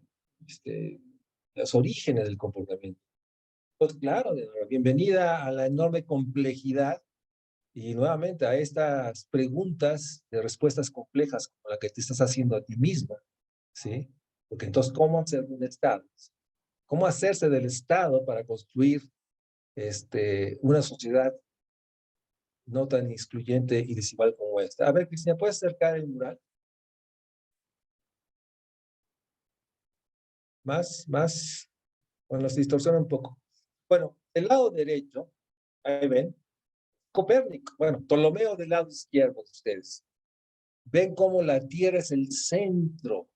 Los orígenes del comportamiento. Pues claro, bienvenida a la enorme complejidad y nuevamente a estas preguntas de respuestas complejas como la que te estás haciendo a ti misma, ¿sí? Porque entonces, ¿cómo hacer un Estado? ¿Cómo hacerse del Estado para construir una sociedad no tan excluyente y desigual como esta. A ver, Cristina, ¿puedes acercar el mural? Más, bueno, se distorsiona un poco. Bueno, del lado derecho, ahí ven, Copérnico, bueno, Ptolomeo del lado izquierdo de ustedes. Ven cómo la Tierra es el centro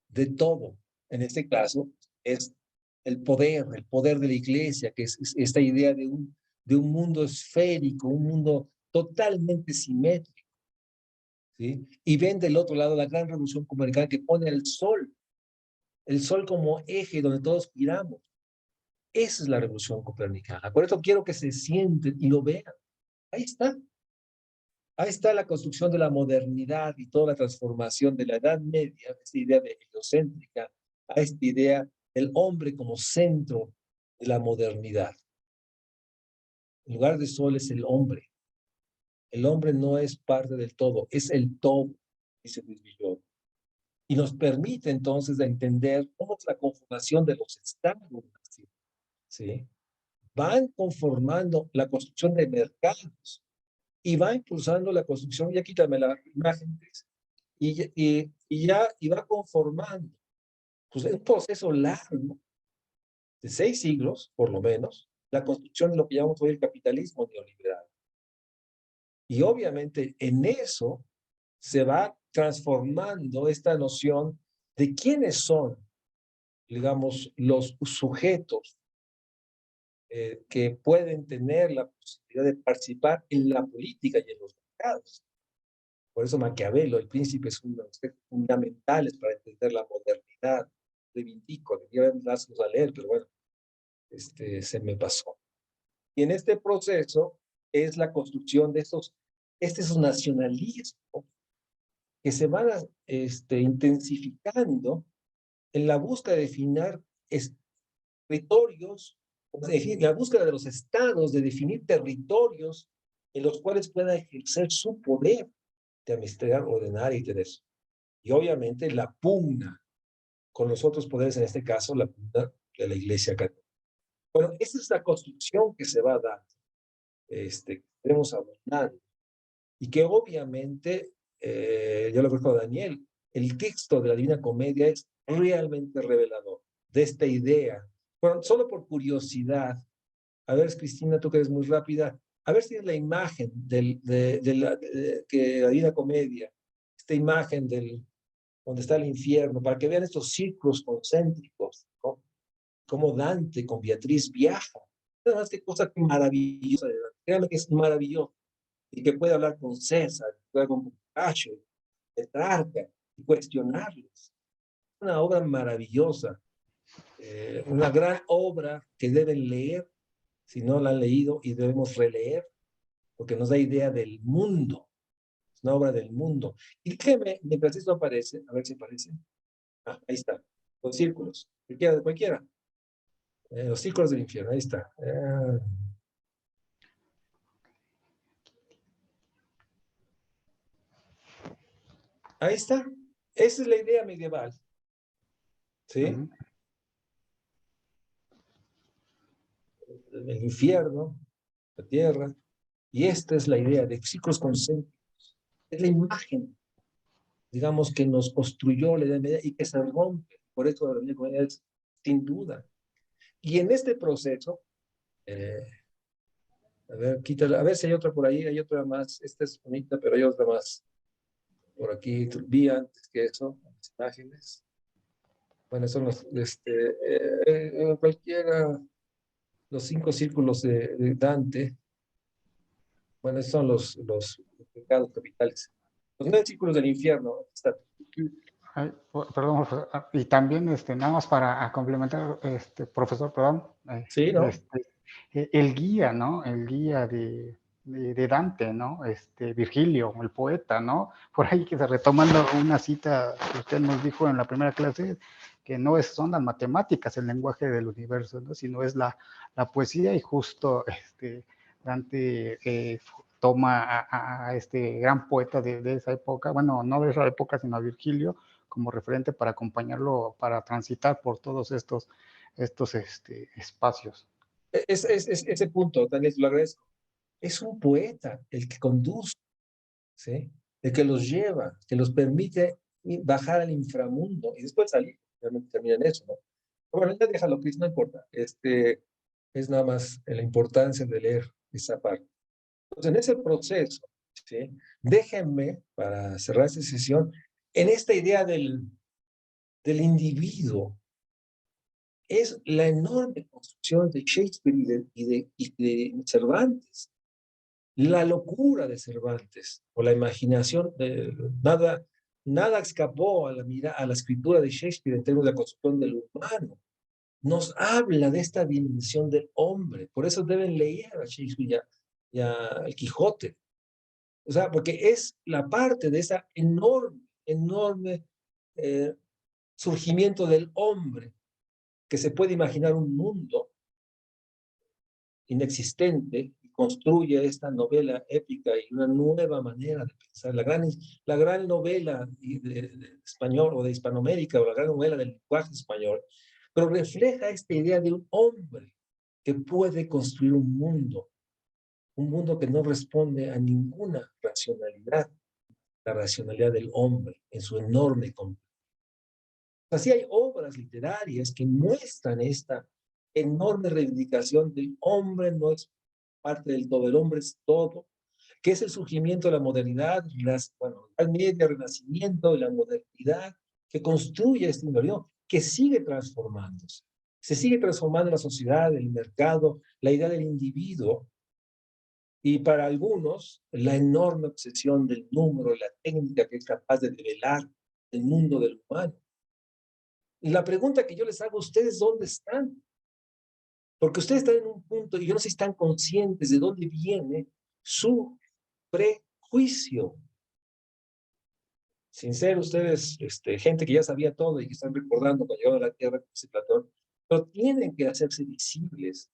de todo. En este caso, es el poder de la iglesia, que es esta idea de un mundo esférico, un mundo totalmente simétrico. ¿Sí? Y ven del otro lado la gran revolución copernicana que pone el sol como eje donde todos giramos. Esa es la revolución copernicana. Por eso quiero que se sienten y lo vean. Ahí está. Ahí está la construcción de la modernidad y toda la transformación de la Edad Media, esta idea de heliocéntrica, a esta idea del hombre como centro de la modernidad. En lugar de sol es el hombre. El hombre no es parte del todo, es el todo, dice Luis Villoro. Y nos permite entonces de entender cómo es la conformación de los estados, ¿sí? Van conformando la construcción de mercados y va impulsando la construcción, ya quítame la imagen, y va conformando, pues es un proceso largo, de 6 siglos, por lo menos, la construcción de lo que llamamos hoy el capitalismo neoliberal. Y obviamente en eso se va transformando esta noción de quiénes son, digamos, los sujetos que pueden tener la posibilidad de participar en la política y en los mercados. Por eso Maquiavelo, el príncipe, es uno de los aspectos fundamentales para entender la modernidad. Reivindico, debería darnos a leer, pero bueno, se me pasó. Y en este proceso es la construcción de estos nacionalismos que se van intensificando en la búsqueda de definir territorios, la búsqueda de los estados, de definir territorios en los cuales pueda ejercer su poder de administrar, ordenar y tener. Y obviamente la pugna con los otros poderes, en este caso la pugna de la Iglesia Católica. Bueno, esa es la construcción que se va a dar, tenemos abordando, y que obviamente, yo lo recuerdo a Daniel, el texto de la Divina Comedia es realmente revelador de esta idea. Bueno, solo por curiosidad, a ver, Cristina, tú que eres muy rápida, a ver si es la imagen que la Divina Comedia, esta imagen donde está el infierno, para que vean estos círculos concéntricos, ¿no? Cómo Dante con Beatriz viaja. Además, qué cosa maravillosa de Dante. Créanme que es maravilloso. Y que puede hablar con César, puede hablar con Boccaccio, Petrarca, y cuestionarlos. Una obra maravillosa, una gran obra que deben leer si no la han leído, y debemos releer porque nos da idea del mundo. Es una obra del mundo. Y déjeme, mientras esto aparece, a ver si aparece. Ah, ahí está. Los círculos. Cualquiera. Los círculos del infierno. Ahí está. Ahí está. Esa es la idea medieval. ¿Sí? El infierno, la tierra. Y esta es la idea de ciclos concéntricos. Es la imagen, digamos, que nos construyó la Edad Media y que se rompe. Por eso la Divina Comedia es sin duda. Y en este proceso, a ver, quítala, a ver si hay otra por ahí, hay otra más. Esta es bonita, pero hay otra más. Por aquí, vi antes que eso, las imágenes. Bueno, son los, cualquiera, los 5 círculos de Dante. Bueno, esos son los pecados capitales. Los 9 círculos del infierno. Está. Ay, perdón, y también nada más para complementar, profesor, perdón. Sí, ¿no? El guía, ¿no? El guía de Dante, ¿no? Virgilio, el poeta, ¿no? Por ahí que se retomando una cita que usted nos dijo en la primera clase, que no son las matemáticas el lenguaje del universo, ¿no? Sino es la poesía, y justo Dante toma a este gran poeta de esa época, bueno, no de esa época, sino a Virgilio, como referente para acompañarlo, para transitar por todos estos espacios. ese punto, Daniel, te lo agradezco. Es un poeta el que conduce, ¿sí? El que los lleva, que los permite bajar al inframundo y después salir. Realmente termina en eso, ¿no? Pero bueno, ya déjalo, Cris, no importa. Es nada más la importancia de leer esa parte. Entonces, en ese proceso, ¿sí? Déjenme, para cerrar esta sesión, en esta idea del individuo, es la enorme construcción de Shakespeare y de Cervantes. La locura de Cervantes, o la imaginación, nada escapó a la escritura de Shakespeare en términos de la construcción del humano. Nos habla de esta dimensión del hombre. Por eso deben leer a Shakespeare y al Quijote. O sea, porque es la parte de ese enorme surgimiento del hombre, que se puede imaginar un mundo inexistente y construye esta novela épica y una nueva manera de pensar. La gran novela de español o de Hispanoamérica, o la gran novela del lenguaje español, pero refleja esta idea de un hombre que puede construir un mundo que no responde a ninguna racionalidad, la racionalidad del hombre en su enorme complejidad. Así hay obras literarias que muestran esta enorme reivindicación del hombre no es parte del todo, el hombre es todo, que es el surgimiento de la modernidad, la Media, el Renacimiento, la modernidad, que construye este individuo, que sigue transformándose. Se sigue transformando la sociedad, el mercado, la idea del individuo, y para algunos, la enorme obsesión del número, la técnica que es capaz de develar el mundo del humano. Y la pregunta que yo les hago a ustedes, ¿dónde están? Porque ustedes están en un punto, y yo no sé si están conscientes de dónde viene su prejuicio. Sin ser ustedes gente que ya sabía todo y que están recordando cuando llegaron a la Tierra, como dice Platón, pero tienen que hacerse visibles.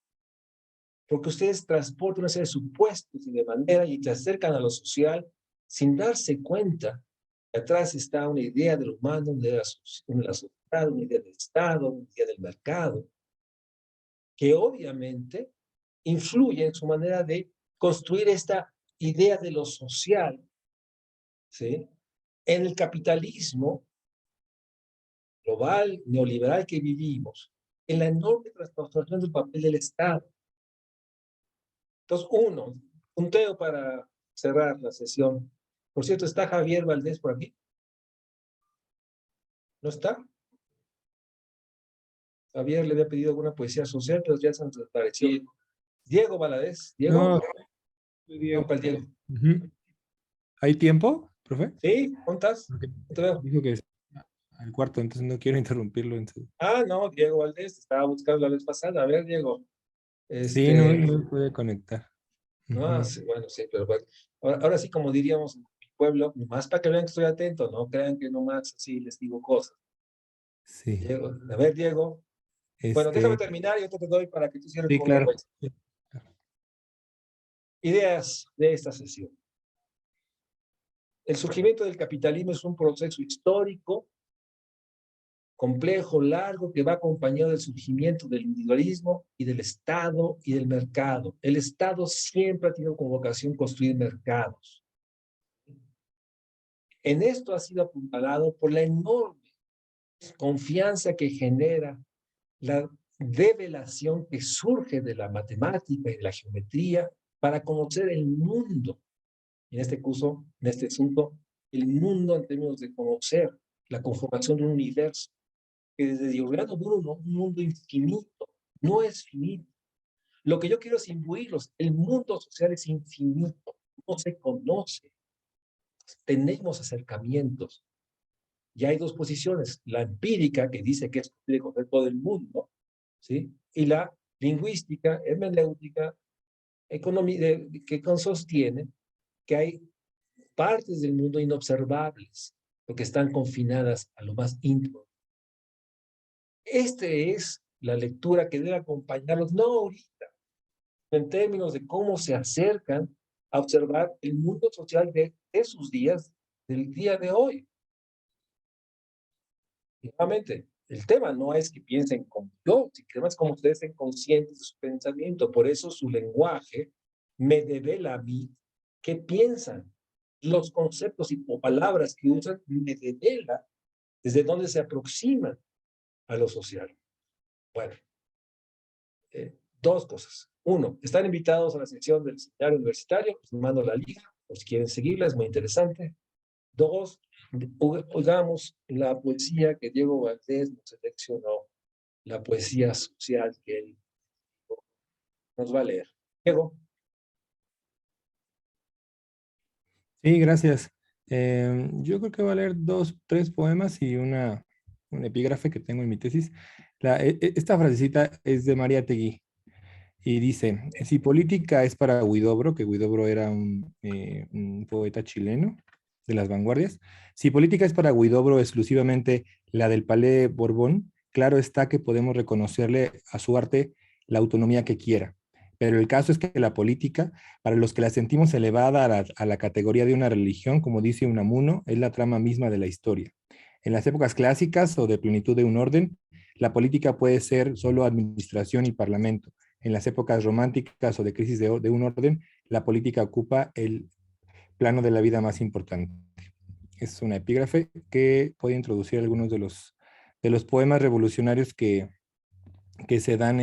Porque ustedes transportan una serie de supuestos y de manera y se acercan a lo social sin darse cuenta que atrás está una idea del humano, una idea de la sociedad, una idea del Estado, una idea del mercado, que obviamente influye en su manera de construir esta idea de lo social, ¿sí? En el capitalismo global, neoliberal que vivimos, en la enorme transformación del papel del Estado. Entonces, un punteo para cerrar la sesión. Por cierto, ¿está Javier Valdés por aquí? ¿No está? Javier le había pedido alguna poesía social, pero ya se nos desapareció. Sí. Diego Valadez. Diego. No, Diego. No, Diego. ¿Hay tiempo, profe? Sí, ¿cuántas? Dijo que es al cuarto, entonces no quiero interrumpirlo. Entonces. No, Diego Valdés, estaba buscando la vez pasada. A ver, Diego. Sí, no puede conectar. Sí, bueno, sí, pero bueno. Ahora sí, como diríamos en mi pueblo, nomás para que vean que estoy atento, no crean que nomás así les digo cosas. Sí. Diego, a ver, Diego. Bueno, déjame terminar y yo te doy para que tú cierres. Sí, claro. Ideas de esta sesión. El surgimiento del capitalismo es un proceso histórico, complejo, largo, que va acompañado del surgimiento del individualismo y del Estado y del mercado. El Estado siempre ha tenido como vocación construir mercados. En esto ha sido apuntalado por la enorme confianza que genera la develación que surge de la matemática y de la geometría para conocer el mundo. En este curso, en este asunto, el mundo en términos de conocer la conformación de un universo que desde Giordano Bruno, un mundo infinito, no es finito. Lo que yo quiero es imbuirlos. El mundo social es infinito, no se conoce. Tenemos acercamientos. Y hay dos posiciones, la empírica, que dice que es posible conocer todo el mundo, ¿sí? Y la lingüística, hermenéutica, que sostiene que hay partes del mundo inobservables, porque están confinadas a lo más íntimo. Esta es la lectura que debe acompañarlos, no ahorita, en términos de cómo se acercan a observar el mundo social de sus días, del día de hoy. Y nuevamente, El tema no es que piensen como yo, sino que además como ustedes estén conscientes de su pensamiento. Por eso su lenguaje me devela a mí qué piensan. Los conceptos y palabras que usan me devela desde dónde se aproximan a lo social. Bueno, dos cosas. Uno, están invitados a la sección del seminario universitario, les mando la liga, por si quieren seguirla, es muy interesante. Dos, oigamos la poesía que Diego Valdés nos seleccionó, la poesía social que él nos va a leer. Diego. Sí, gracias. Yo creo que voy a leer 2, 3 poemas y un epígrafe que tengo en mi tesis. Esta frasecita es de María Tegui y dice, si política es para Huidobro, que Huidobro era un poeta chileno de las vanguardias, si política es para Huidobro exclusivamente la del Palais Borbón, claro está que podemos reconocerle a su arte la autonomía que quiera. Pero el caso es que la política, para los que la sentimos elevada a la categoría de una religión, como dice Unamuno, es la trama misma de la historia. En las épocas clásicas o de plenitud de un orden, la política puede ser solo administración y parlamento. En las épocas románticas o de crisis de un orden, la política ocupa el plano de la vida más importante. Es una epígrafe que puede introducir algunos de los poemas revolucionarios que se dan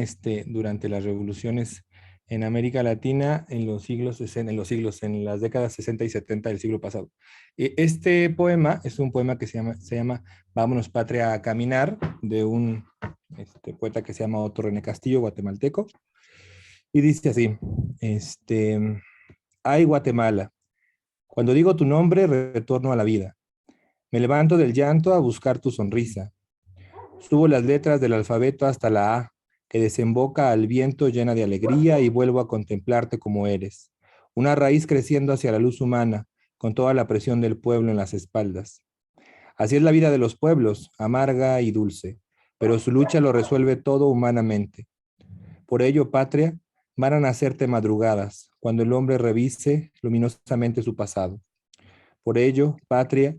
durante las revoluciones en América Latina en en las décadas 60 y 70 del siglo pasado. Este poema es un poema que se llama Vámonos Patria a Caminar, de un poeta que se llama Otto René Castillo, guatemalteco, y dice así, ay Guatemala, cuando digo tu nombre retorno a la vida, me levanto del llanto a buscar tu sonrisa, subo las letras del alfabeto hasta la A, que desemboca al viento llena de alegría y vuelvo a contemplarte como eres. Una raíz creciendo hacia la luz humana, con toda la presión del pueblo en las espaldas. Así es la vida de los pueblos, amarga y dulce, pero su lucha lo resuelve todo humanamente. Por ello, patria, van a nacerte madrugadas, cuando el hombre revise luminosamente su pasado. Por ello, patria,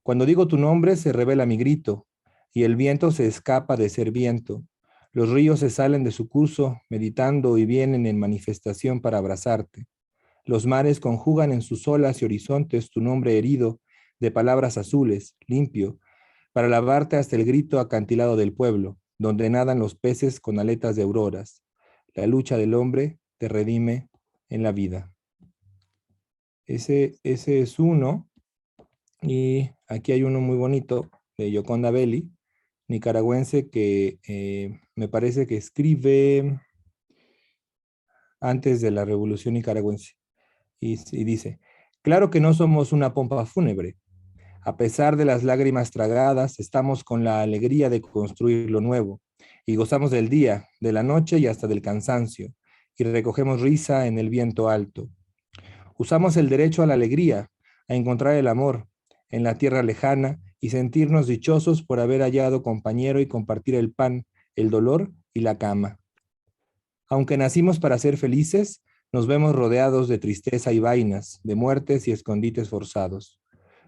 cuando digo tu nombre se revela mi grito, y el viento se escapa de ser viento. Los ríos se salen de su curso, meditando y vienen en manifestación para abrazarte. Los mares conjugan en sus olas y horizontes tu nombre herido, de palabras azules, limpio, para lavarte hasta el grito acantilado del pueblo, donde nadan los peces con aletas de auroras. La lucha del hombre te redime en la vida. Ese es uno. Y aquí hay uno muy bonito de Gioconda Belli, nicaragüense, que me parece que escribe antes de la Revolución Nicaragüense. Y dice, claro que no somos una pompa fúnebre. A pesar de las lágrimas tragadas, estamos con la alegría de construir lo nuevo. Y gozamos del día, de la noche y hasta del cansancio. Y recogemos risa en el viento alto. Usamos el derecho a la alegría, a encontrar el amor en la tierra lejana y sentirnos dichosos por haber hallado compañero y compartir el pan, el dolor y la cama. Aunque nacimos para ser felices, nos vemos rodeados de tristeza y vainas, de muertes y escondites forzados,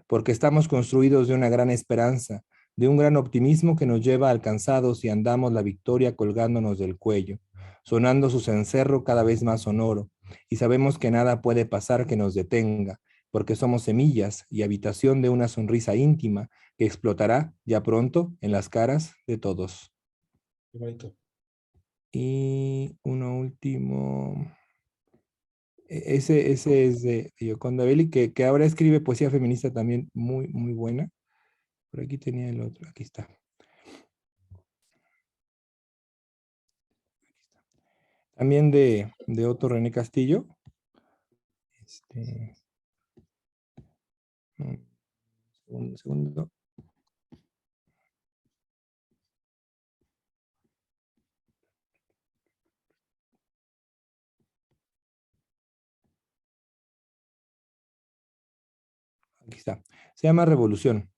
porque estamos construidos de una gran esperanza, de un gran optimismo que nos lleva alcanzados y andamos la victoria colgándonos del cuello, sonando su cencerro cada vez más sonoro, y sabemos que nada puede pasar que nos detenga, porque somos semillas y habitación de una sonrisa íntima que explotará ya pronto en las caras de todos. Qué bonito. Y uno último, ese es de Gioconda Belli, que ahora escribe poesía feminista también muy, muy buena. Por aquí tenía el otro, aquí está. También de Otto René Castillo. Un segundo. Aquí está. Se llama Revolución.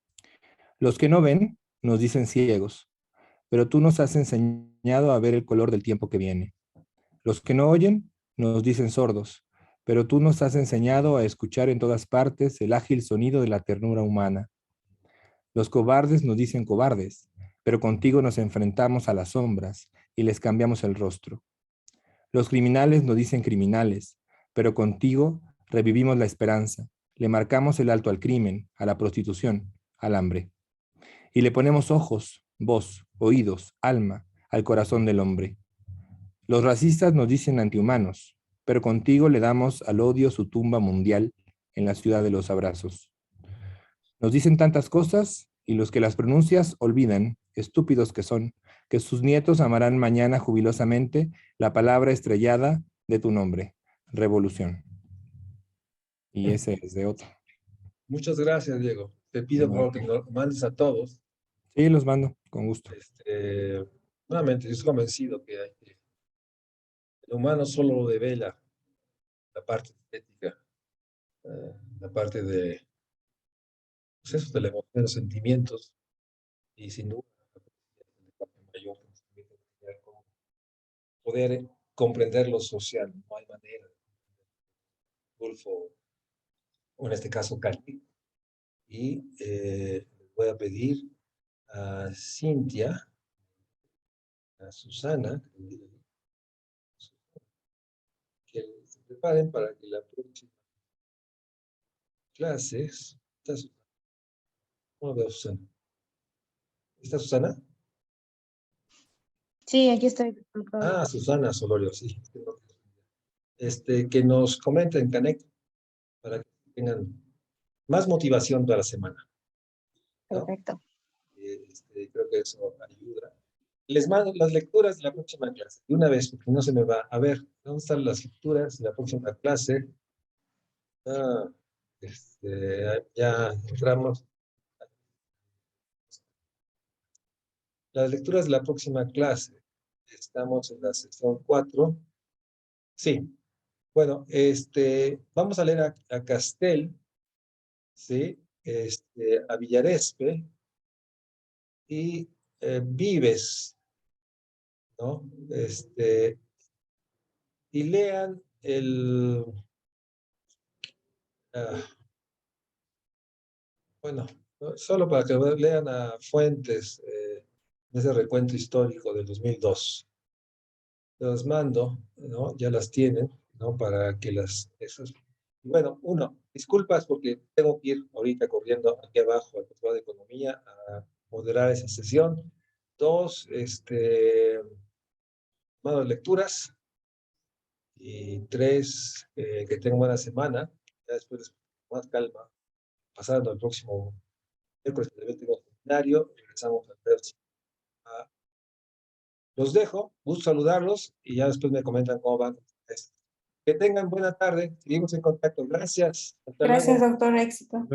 Los que no ven nos dicen ciegos, pero tú nos has enseñado a ver el color del tiempo que viene. Los que no oyen nos dicen sordos, pero tú nos has enseñado a escuchar en todas partes el ágil sonido de la ternura humana. Los cobardes nos dicen cobardes, pero contigo nos enfrentamos a las sombras y les cambiamos el rostro. Los criminales nos dicen criminales, pero contigo revivimos la esperanza, le marcamos el alto al crimen, a la prostitución, al hambre. Y le ponemos ojos, voz, oídos, alma al corazón del hombre. Los racistas nos dicen antihumanos, pero contigo le damos al odio su tumba mundial en la ciudad de los abrazos. Nos dicen tantas cosas y los que las pronuncias olvidan, estúpidos que son, que sus nietos amarán mañana jubilosamente la palabra estrellada de tu nombre, revolución. Y ese es de otro. Muchas gracias, Diego. Te pido por favor que nos mandes a todos. Sí, los mando, con gusto. Nuevamente, yo estoy convencido que el humano solo devela la parte estética, la parte de, pues eso, de la emoción, de los sentimientos, y sin duda, la parte mayor, poder comprender lo social. No hay manera. Gulfo, o en este caso, Cali. Y voy a pedir a Cintia, a Susana, que se preparen para que la próxima clase... ¿Está Susana? ¿Cómo veo a Susana? ¿Está Susana? Sí, aquí estoy. Ah, Susana Solorio, sí. Que nos comenten, Canek, para que tengan más motivación toda la semana, ¿no? Perfecto. Creo que eso ayuda. Les mando las lecturas de la próxima clase, de una vez, porque no se me va. A ver, ¿dónde están las lecturas de la próxima clase? Ya entramos. Las lecturas de la próxima clase. Estamos en la sección 4. Sí. Bueno, vamos a leer a Castel, ¿sí? A Villarespe y Vives, ¿no? Y lean bueno, solo para que lean a Fuentes, ese recuento histórico del 2002. Los mando, ¿no? Ya las tienen, ¿no? Para que bueno, disculpas porque tengo que ir ahorita corriendo aquí abajo al Consulado de Economía a moderar esa sesión. 2, mando lecturas. Y 3, que tengan buena semana. Ya después, más calma, pasando al próximo miércoles del evento seminario, regresamos al próximo. Los dejo, gusto saludarlos y ya después me comentan cómo van. Que tengan buena tarde, seguimos en contacto. Gracias. Hasta Gracias, luego. doctor. Éxito.